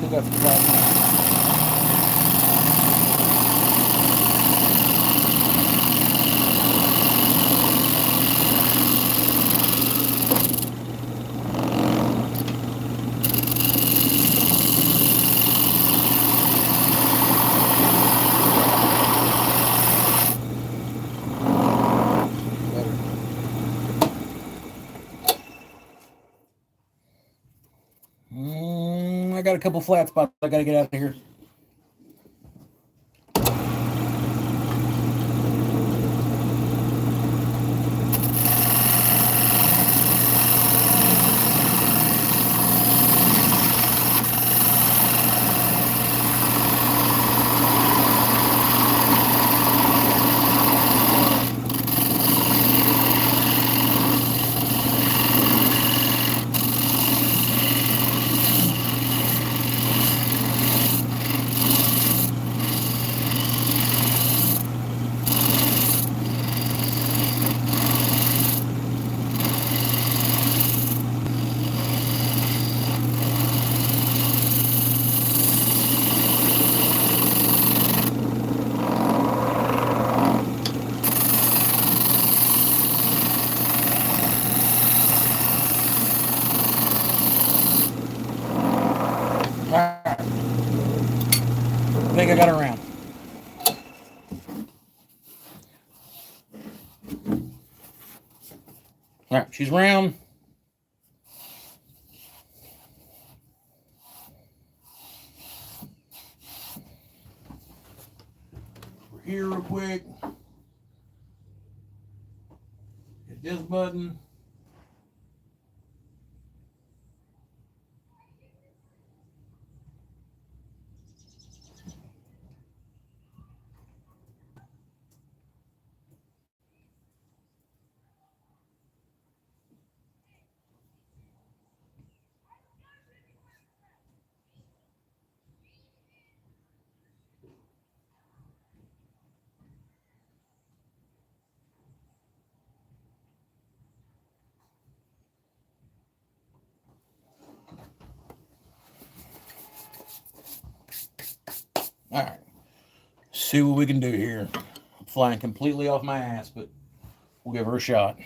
Still got some flats. I got a couple flat spots I got to get out of here. Alright. I think I got her around. Alright, she's round. Over here real quick. Hit this button. All right, see what we can do here. I'm flying completely off my ass, but we'll give her a shot.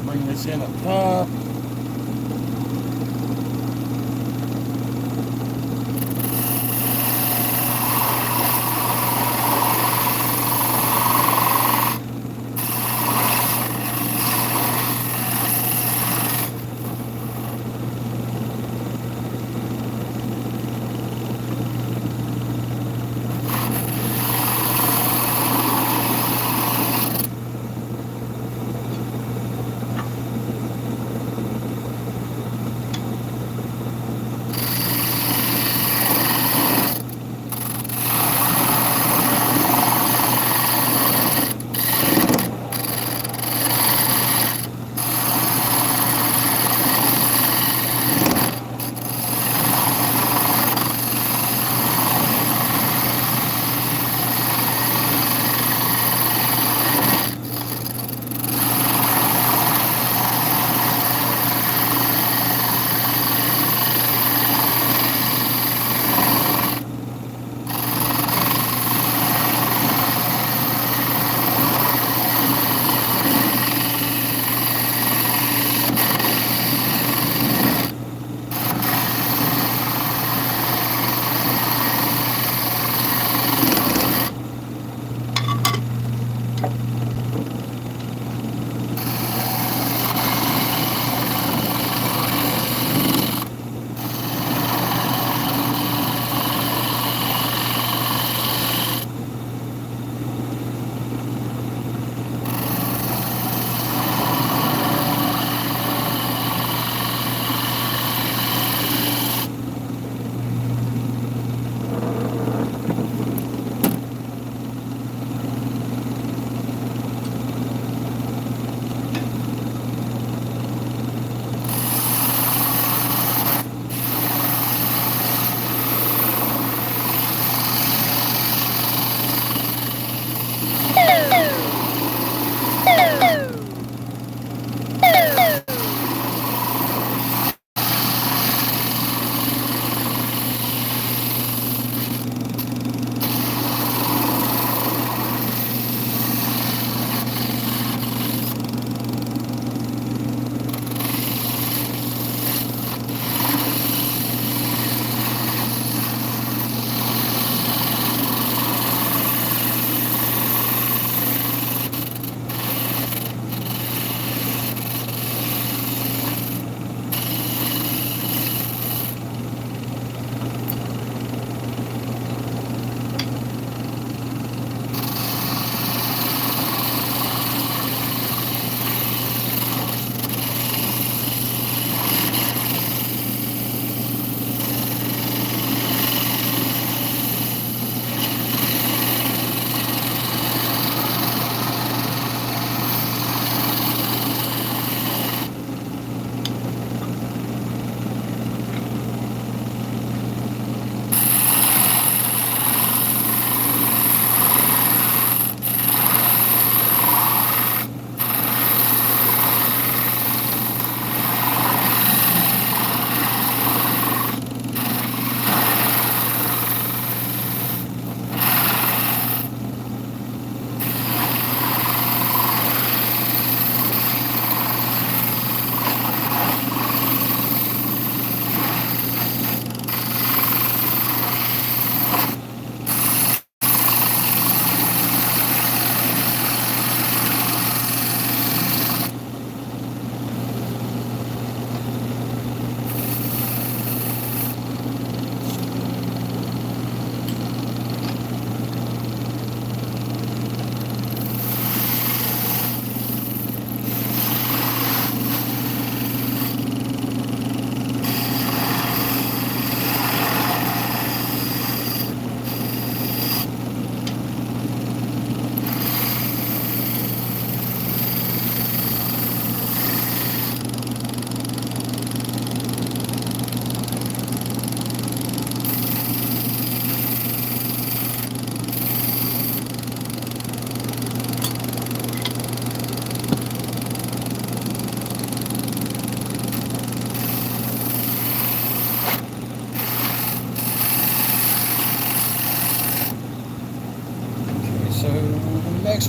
Bring this in up top.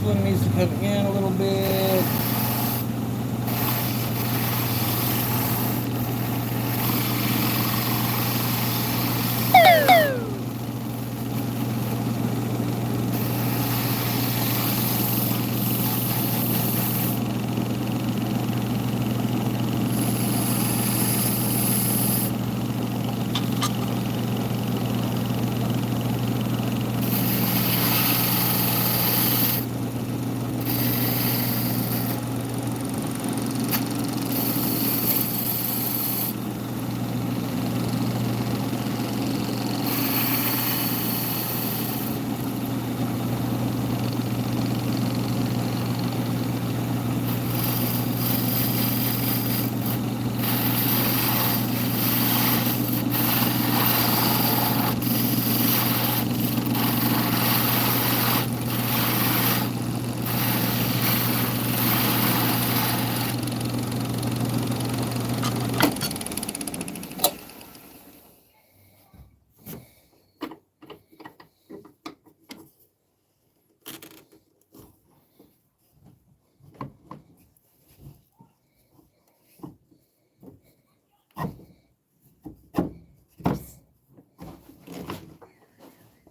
one needs to come in a little bit.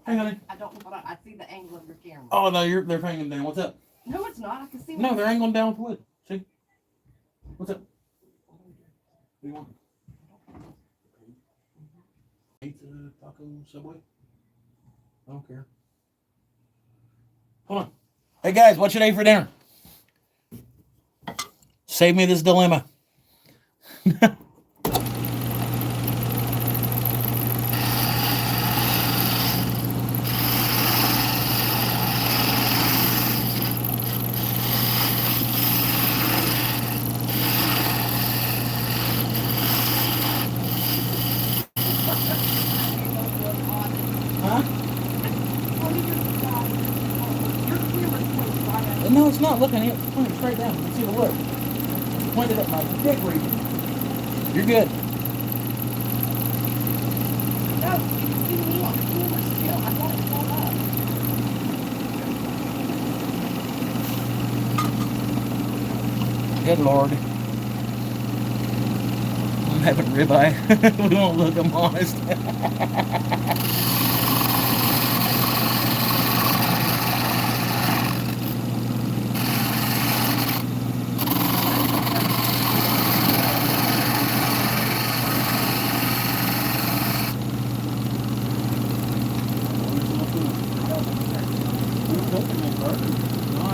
Hey, honey. I don't know what I see the angle of your camera. Oh no, they're hanging down. What's up? No, it's not. I can see. No, they're angling down with wood. See? What's up? What do you want? Pizza, taco, Subway? I don't care. Hold on. Hey guys, what should I eat for dinner? Save me this dilemma. Huh? No, it's not looking at it. It's pointing straight down. You can see the wood. It's pointed at my dick region. You're good. No, you can see me on the camera still. I got it pulled up. Good Lord. I'm having ribeye. We won't look, I'm honest.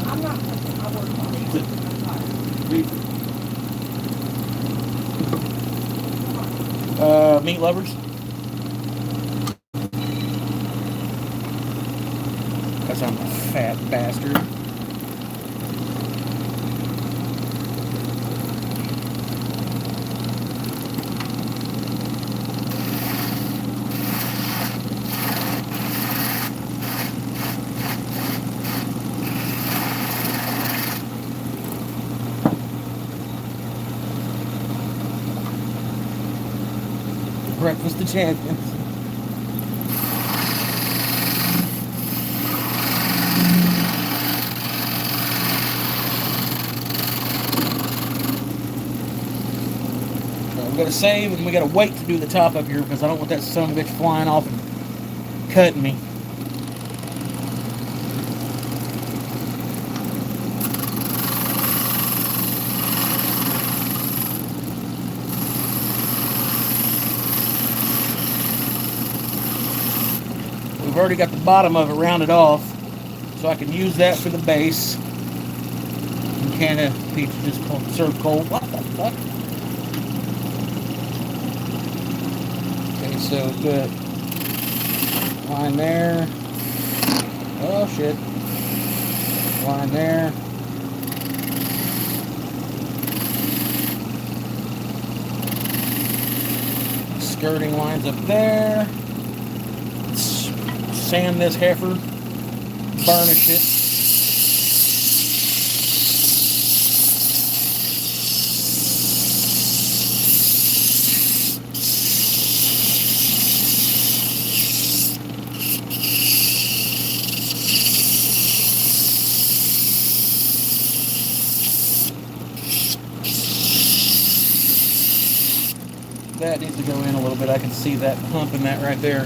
I'm not cooking. I work on it. I'm tired. Meat lovers? Because I'm a fat bastard. Breakfast of champions. We gotta save and we gotta wait to do the top up here because I don't want that son of a bitch flying off and cutting me. We've already got the bottom of it rounded off, so I can use that for the base. And can of pizza just serve cold. What the fuck? Okay, so good. Line there. Oh shit. Line there. Skirting lines up there. Sand this heifer, burnish it. That needs to go in a little bit. I can see that hump in that right there.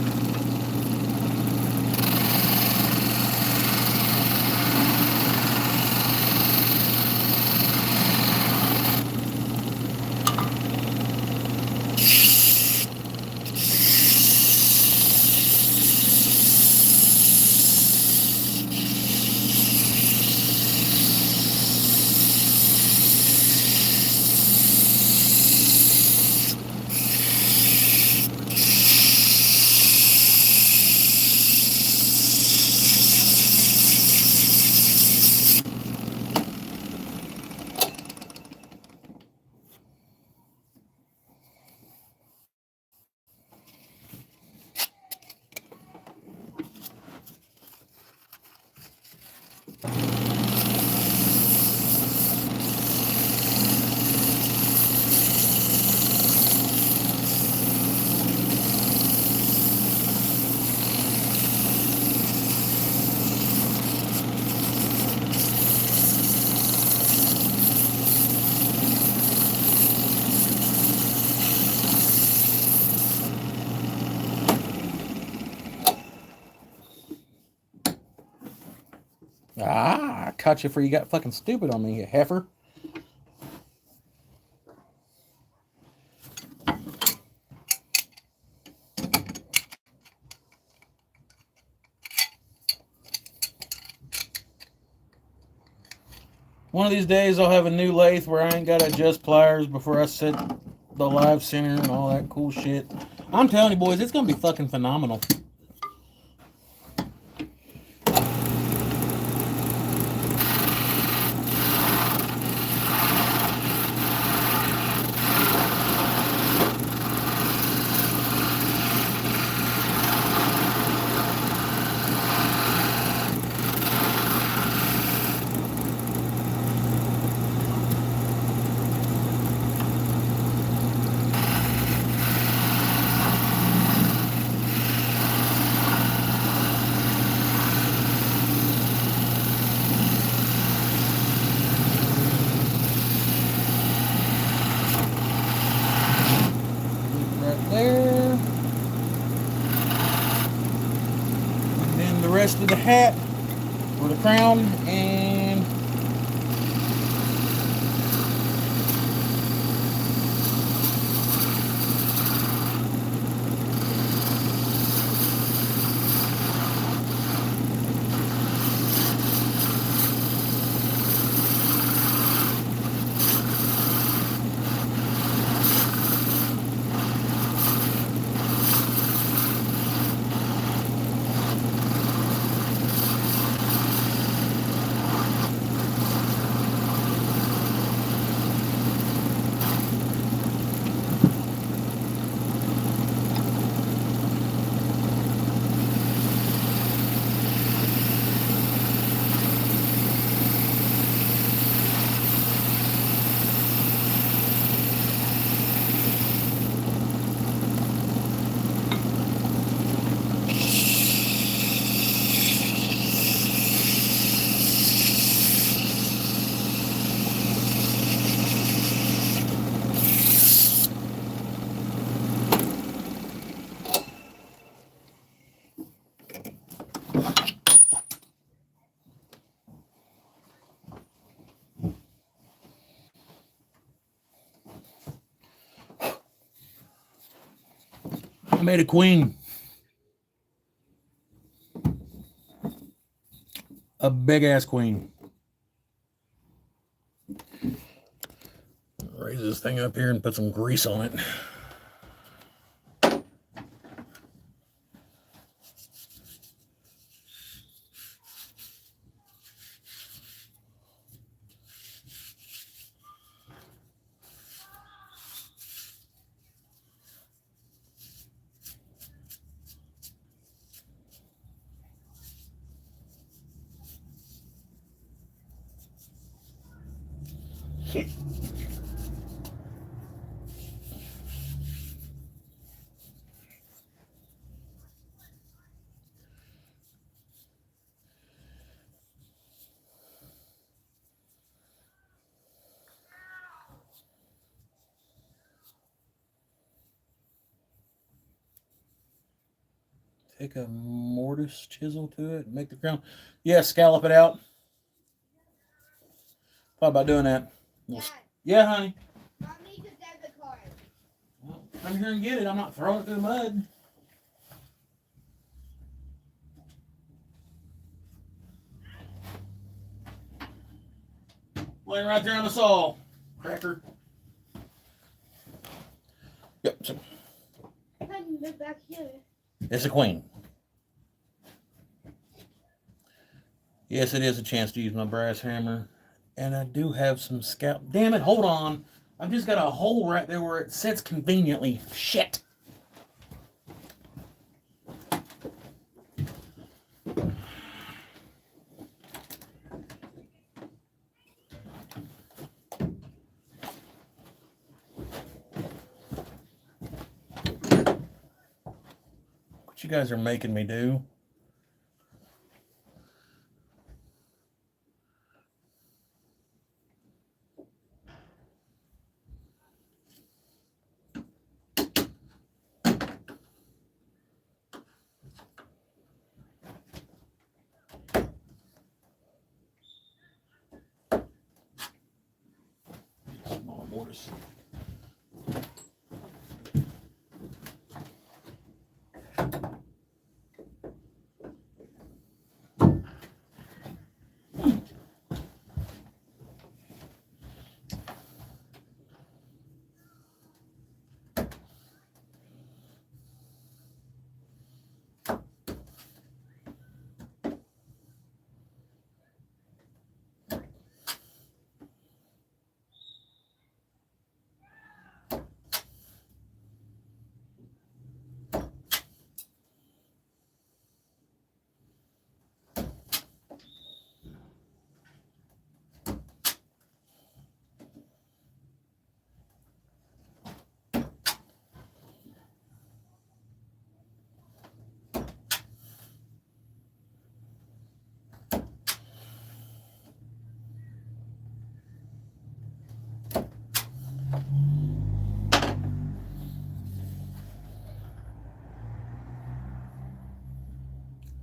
Ah, I caught you before you got fucking stupid on me, you heifer. One of these days I'll have a new lathe where I ain't got to adjust pliers before I set the live center and all that cool shit. I'm telling you, boys, it's going to be fucking phenomenal. Right there. And then the rest of the hat, or the crown, and I made a queen. A big ass queen. Raise this thing up here and put some grease on it. Take a mortise chisel to it, make the crown. Yeah, scallop it out. Thought about doing that. Dad, Yeah, honey. I need a debit card. Well, come here and get it. I'm not throwing it through the mud. Laying right there on the saw. Cracker. Yep. So I can look back here. it's a queen. Yes, it is a chance to use my brass hammer. And I do have some scalp. Damn it, hold on. I've just got a hole right there where it sits conveniently. Shit. What you guys are making me do? Small mortise.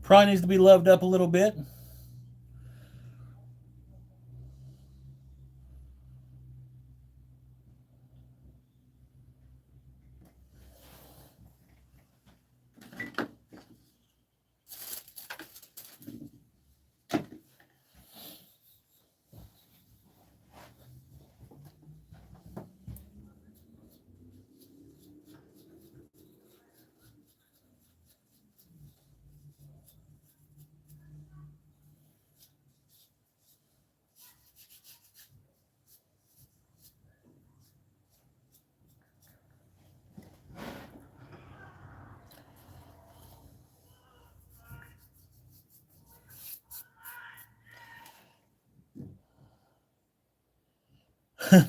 Probably needs to be loved up a little bit.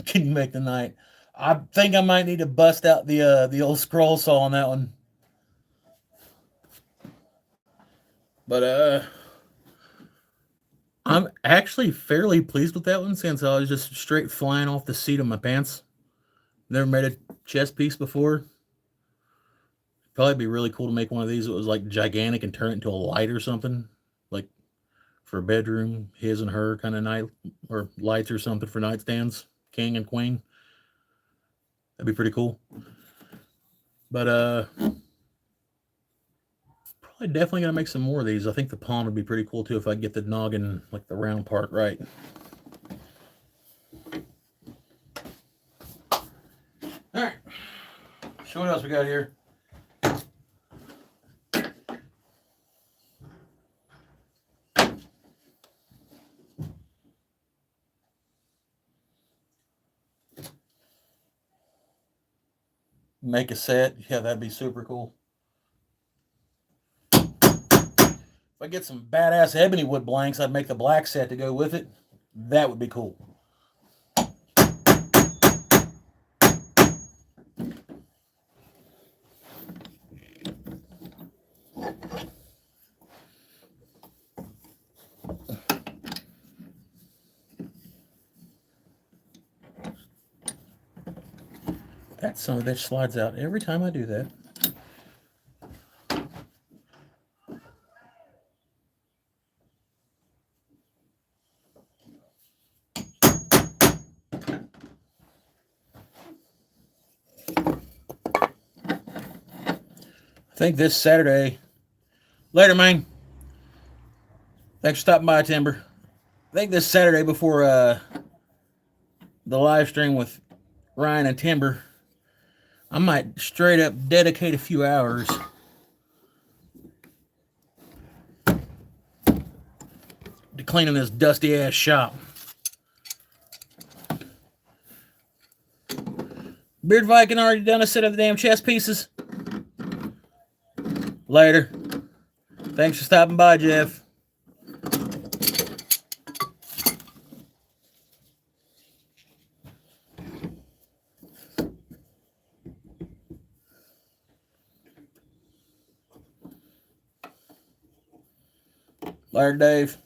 Can you make the night? I think I might need to bust out the old scroll saw on that one. But I'm actually fairly pleased with that one since I was just straight flying off the seat of my pants. Never made a chest piece before. Probably be really cool to make one of these that was like gigantic and turn it into a light or something. Like for a bedroom, his and her kind of night or lights or something for nightstands, king and queen. That'd be pretty cool. But probably definitely gonna make some more of these. I think the pawn would be pretty cool too if I get the noggin, like the round part, right. All right. So what else we got here? Make a set. Yeah, that'd be super cool. If I get some badass ebony wood blanks, I'd make the black set to go with it. That would be cool. That son of a bitch slides out every time I do that. I think this Saturday. Later, man. Thanks for stopping by, Timber. I think this Saturday before the live stream with Ryan and Timber, I might straight up dedicate a few hours to cleaning this dusty ass shop. Beard Viking already done a set of the damn chess pieces. Later. Thanks for stopping by, Jeff. Later, Dave.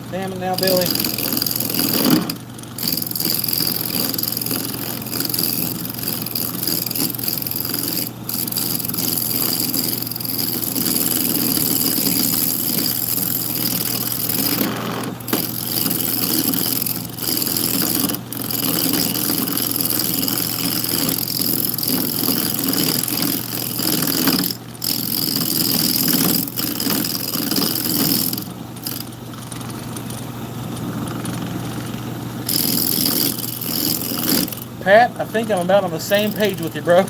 Damn it now, Billy. Pat, I think I'm about on the same page with you, bro.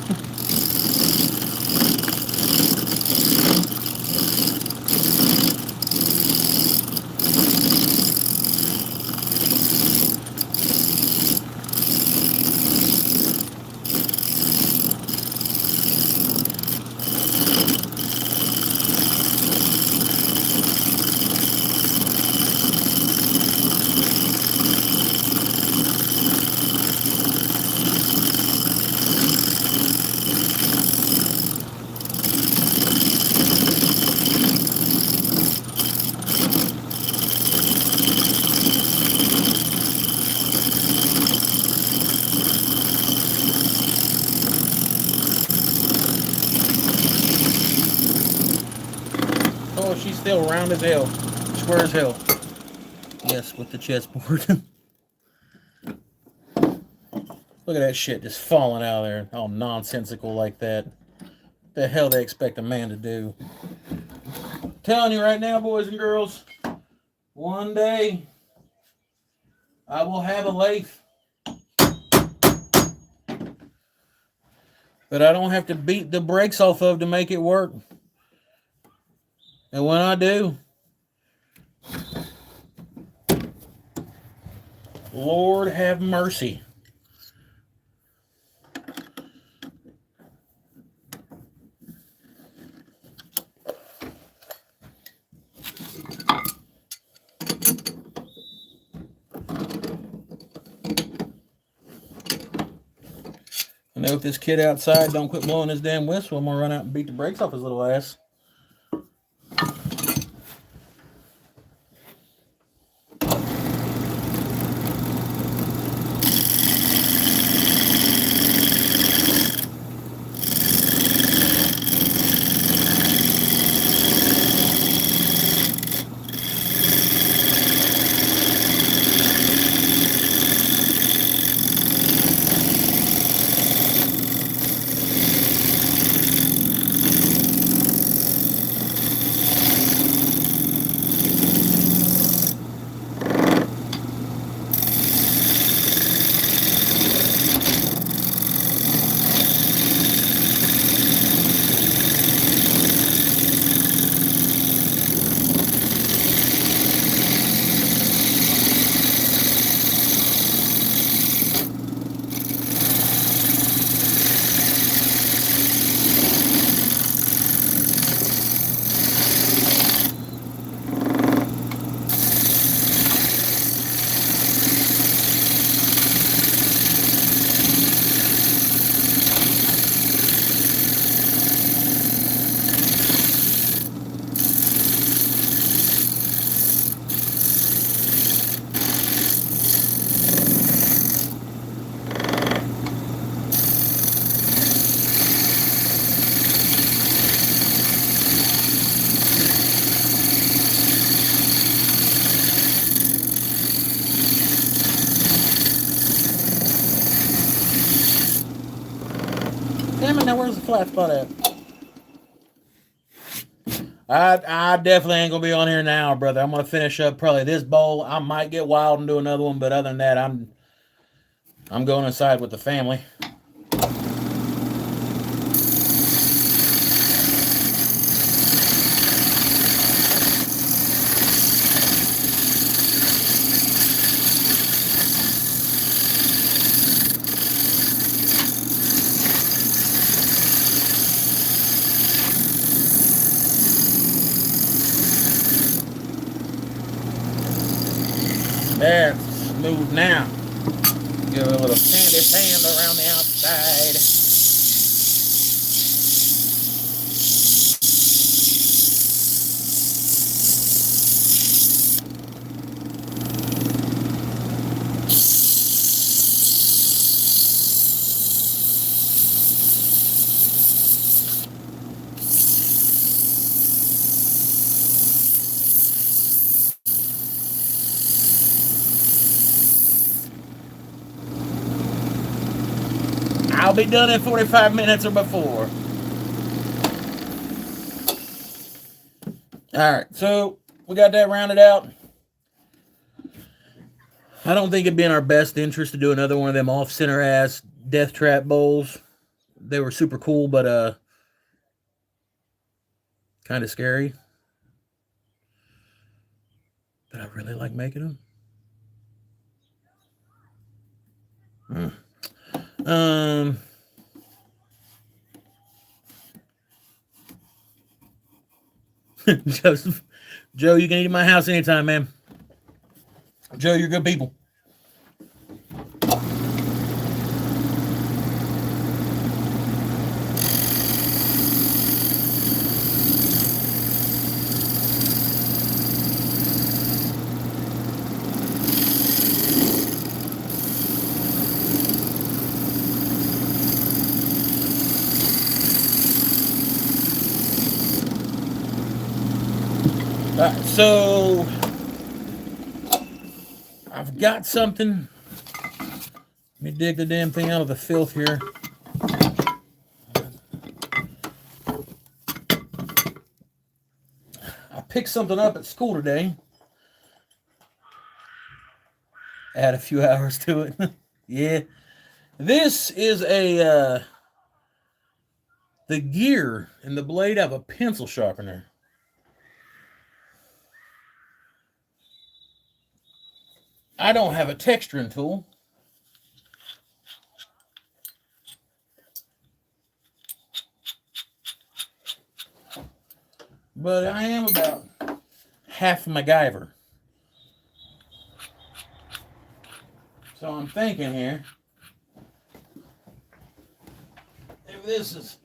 Oh, she's still round as hell. Square as hell. Yes, with the chessboard. Look at that shit just falling out of there. All nonsensical like that. What the hell they expect a man to do? I'm telling you right now, boys and girls, one day I will have a lathe that I don't have to beat the brakes off of to make it work. And when I do, Lord have mercy. I know if this kid outside don't quit blowing his damn whistle, I'm gonna run out and beat the brakes off his little ass. Damn it, now where's the flat spot at? I definitely ain't gonna be on here now, brother. I'm gonna finish up probably this bowl. I might get wild and do another one, but other than that, I'm going inside with the family. There, it's smooth now. Give it a little sandy sand around the outside. I'll be done in 45 minutes or before. All right, so we got that rounded out. I don't think it'd be in our best interest to do another one of them off-center ass death trap bowls. They were super cool, but kind of scary. But I really like making them. Joseph, Joe, you can eat at my house anytime, man. Joe, you're good people. So I've got something. Let me dig the damn thing out of the filth here. I picked something up at school today. Add a few hours to it. Yeah. This is the gear and the blade of a pencil sharpener. I don't have a texturing tool. But I am about half MacGyver. So I'm thinking here, if this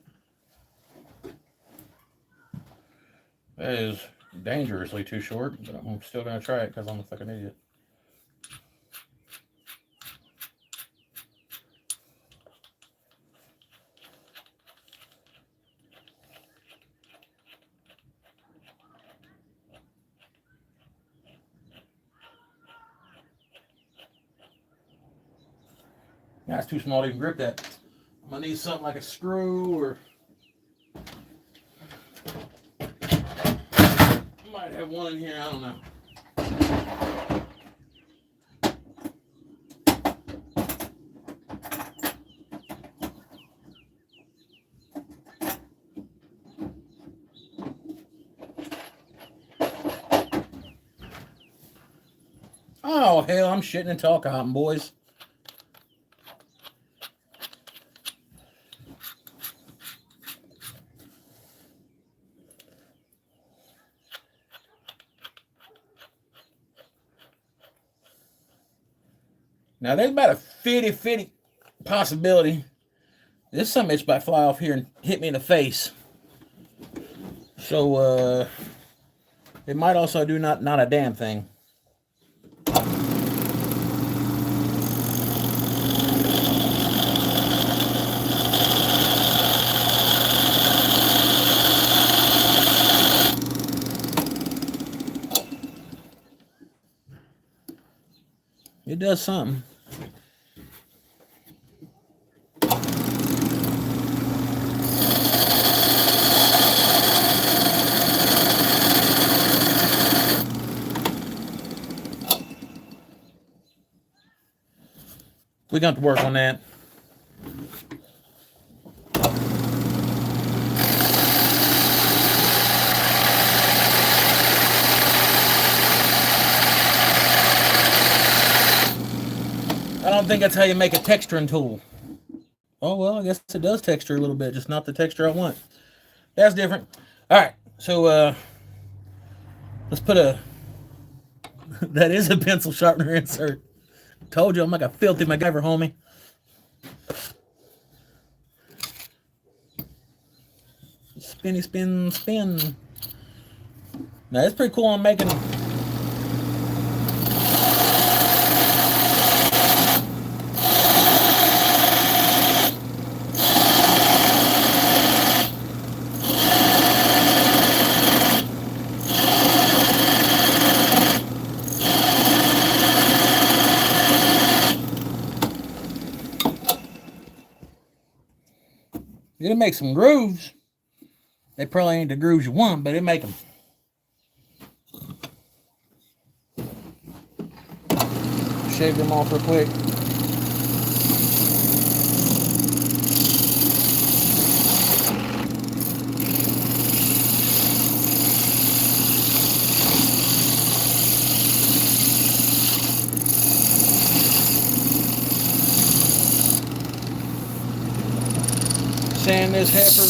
is dangerously too short, but I'm still going to try it because I'm a fucking idiot. That's too small to even grip that. I'm gonna need something like a screw or might have one in here, I don't know. Oh hell, I'm shitting and talk cotton, boys. Now, there's about a 50-50 possibility this summit might fly off here and hit me in the face. So, it might also do not a damn thing. It does something. We're going to have to work on that. I don't think that's how you make a texturing tool. Oh, well, I guess it does texture a little bit, just not the texture I want. That's different. All right, so let's put a... That is a pencil sharpener insert. Told you I'm like a filthy MacGyver, homie. Spinny, spin, spin. Now, it's pretty cool on making... It'll make some grooves. They probably ain't the grooves you want, but it'll make them. Shave them off real quick. Sand this heifer.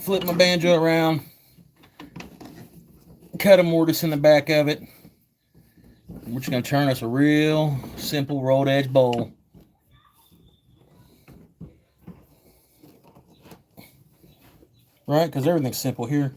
Flip my banjo around. Cut a mortise in the back of it. We're just going to turn us a real simple rolled edge bowl. Right? Because everything's simple here.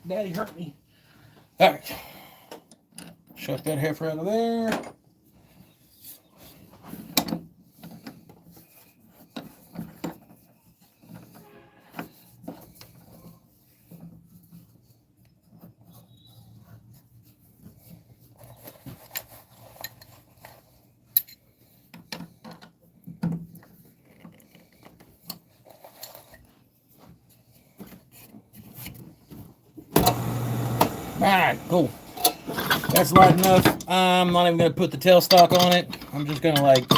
Daddy hurt me. All right. Shut that heifer out of there. Alright, cool. That's light enough. I'm not even going to put the tailstock on it. I'm just going to like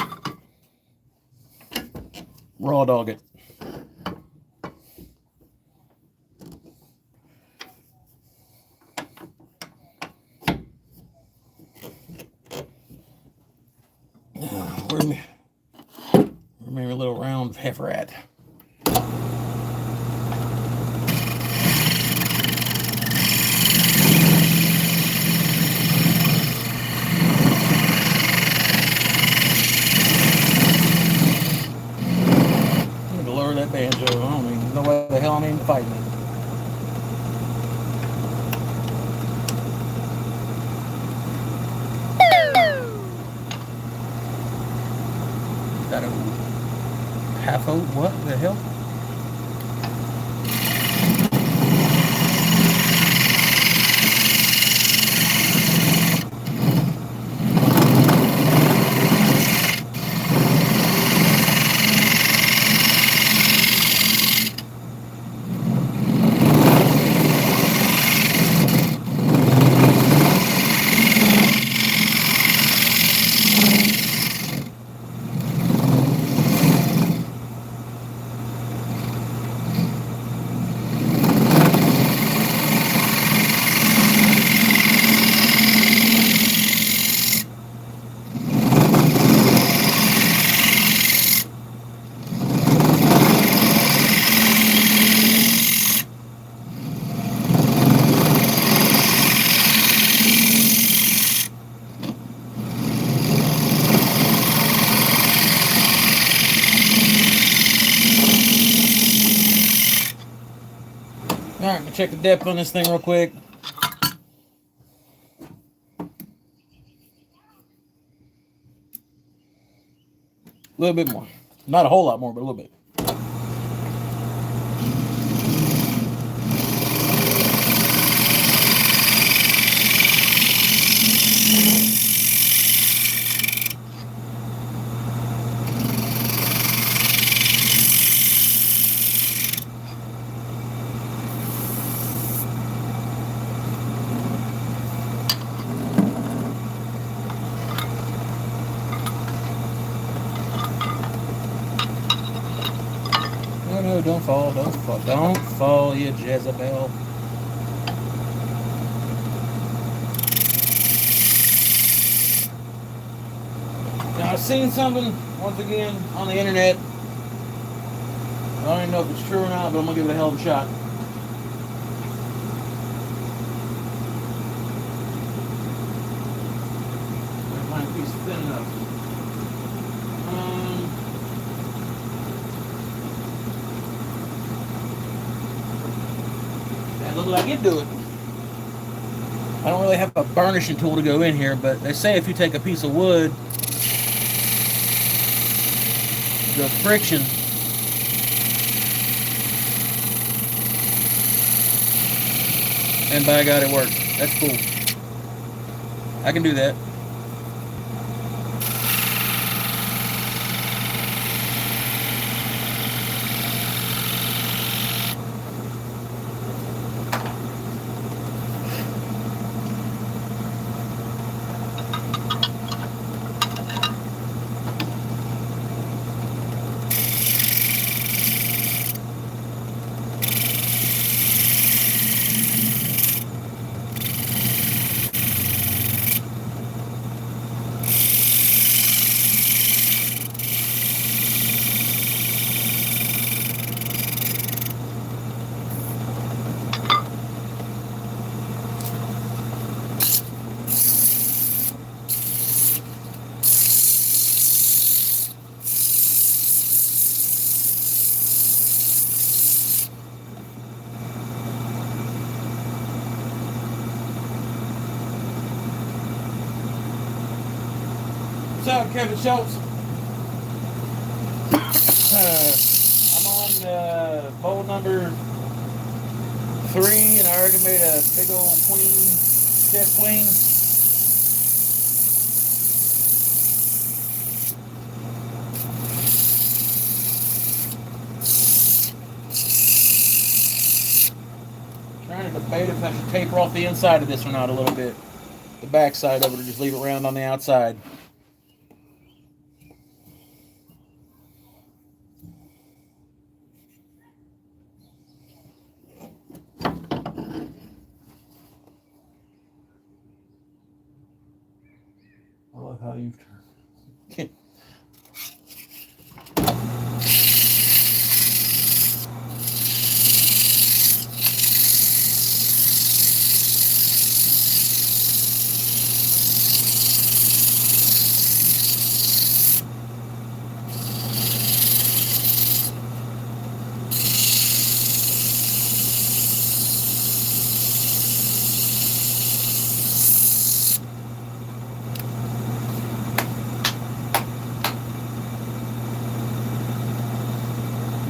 raw dog it. Where's my little round heifer at? That banjo. I don't even know what the hell I'm even fighting. Is that a half oat? What the hell? All right, I'm gonna check the depth on this thing real quick. A little bit more. Not a whole lot more, but a little bit. No, don't fall, don't fall, you Jezebel. Now, I've seen something, once again, on the internet. I don't even know if it's true or not, but I'm gonna give it a hell of a shot. Find a piece thin enough. That looked like it'd do it. I don't really have a burnishing tool to go in here, but they say if you take a piece of wood, the friction and by God, it works. That's cool. I can do that. What's up, Kevin Schultz? I'm on bowl number 3, and I already made a big old queen, chest queen. Trying to debate if I should taper off the inside of this or not a little bit. The back side of it, or just leave it round on the outside. I love how you've turned.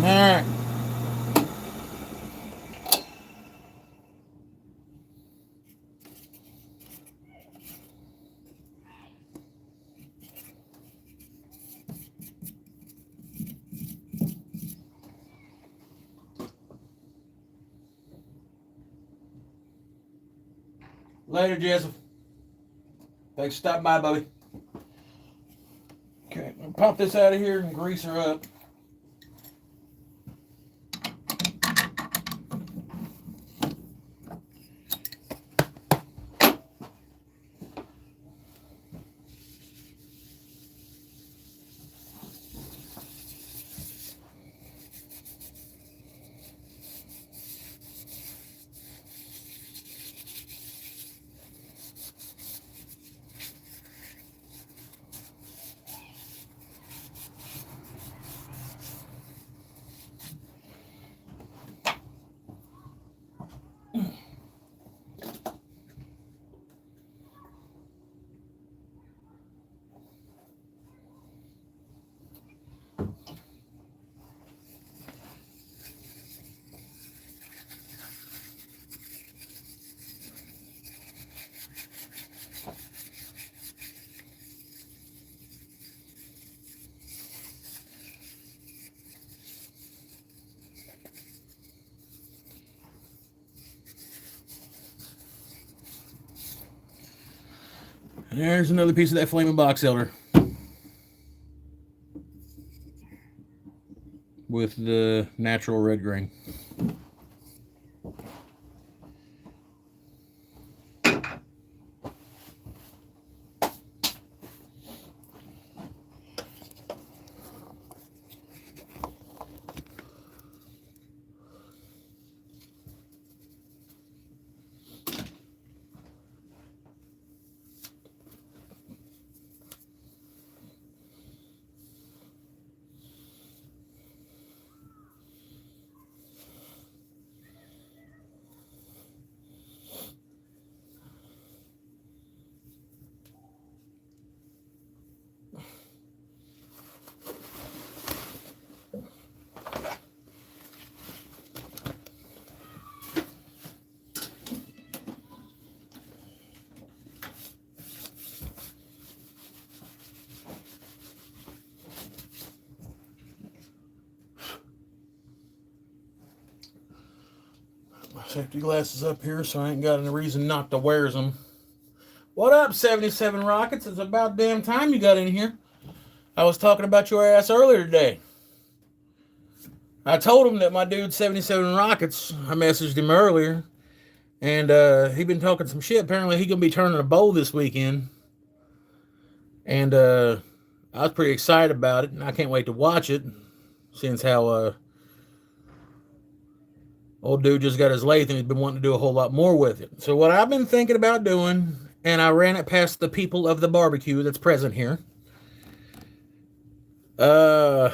All right. Later, Joseph. Thanks for stopping by, Bubby. Okay, I'll pop this out of here and grease her up. There's another piece of that flaming box elder with the natural red grain. Safety glasses up here, so I ain't got any reason not to wear them. What up, 77 Rockets? It's about damn time you got in here. I was talking about your ass earlier today. I told him that my dude 77 Rockets, I messaged him earlier, and he been talking some shit. Apparently he gonna be turning a bowl this weekend. And I was pretty excited about it, and I can't wait to watch it, since how old dude just got his lathe and he's been wanting to do a whole lot more with it. So what I've been thinking about doing, and I ran it past the people of the barbecue that's present here. Like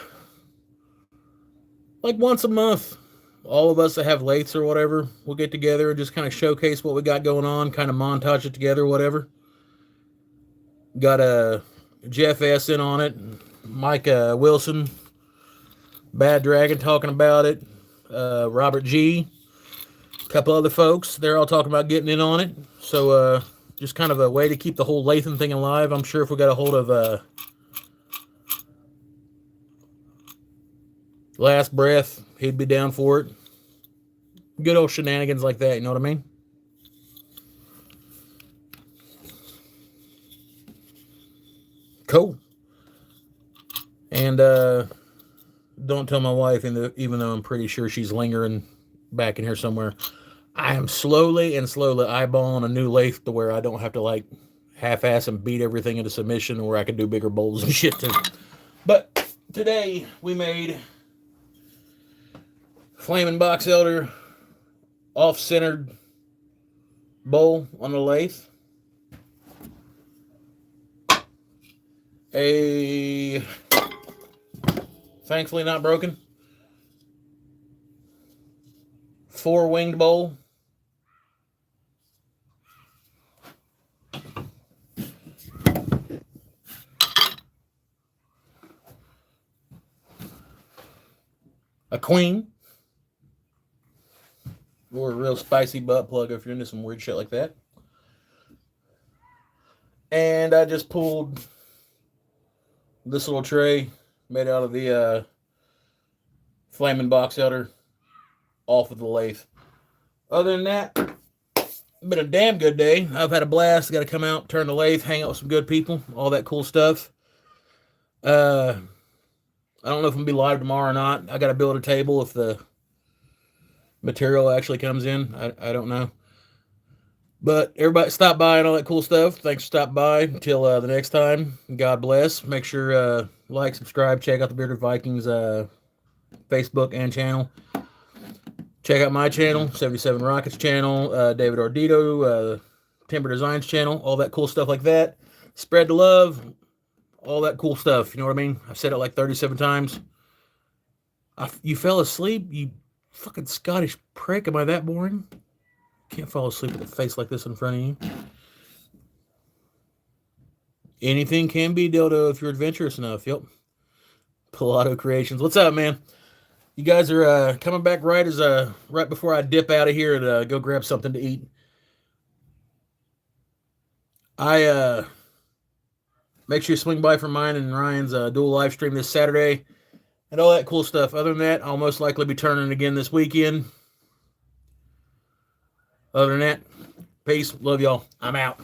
once a month, all of us that have lathes or whatever, we'll get together and just kind of showcase what we got going on, kind of montage it together, whatever. Got Jeff S in on it, Mike Wilson, Bad Dragon talking about it, Robert G, a couple other folks. They're all talking about getting in on it. So just kind of a way to keep the whole Lathan thing alive. I'm sure if we got a hold of Last Breath, he'd be down for it. Good old shenanigans like that, you know what I mean? Cool. And don't tell my wife, even though I'm pretty sure she's lingering back in here somewhere, I am slowly eyeballing a new lathe to where I don't have to like half-ass and beat everything into submission, where I can do bigger bowls and shit too. But today we made flaming box elder off-centered bowl on the lathe. A thankfully not broken 4-winged bowl. A queen. Or a real spicy butt plug if you're into some weird shit like that. And I just pulled this little tray made out of the flaming box elder off of the lathe. Other than that, been a damn good day. I've had a blast. Got to come out, turn the lathe, hang out with some good people, all that cool stuff. I don't know if I'm gonna be live tomorrow or not. I got to build a table if the material actually comes in. I don't know. But everybody stop by and all that cool stuff. Thanks for stopping by. Until the next time, God bless. Make sure like, subscribe, check out the Bearded Vikings Facebook and channel. Check out my channel, 77 Rockets channel, David Ardito, Timber Designs channel, all that cool stuff like that. Spread the love, all that cool stuff. You know what I mean? I've said it like 37 times. You fell asleep? You fucking Scottish prick. Am I that boring? Can't fall asleep with a face like this in front of you. Anything can be dildo if you're adventurous enough. Yep. Pilato Creations. What's up, man? You guys are coming back right before I dip out of here and go grab something to eat. I make sure you swing by for mine and Ryan's dual live stream this Saturday and all that cool stuff. Other than that, I'll most likely be turning again this weekend. Other than that, peace. Love y'all. I'm out.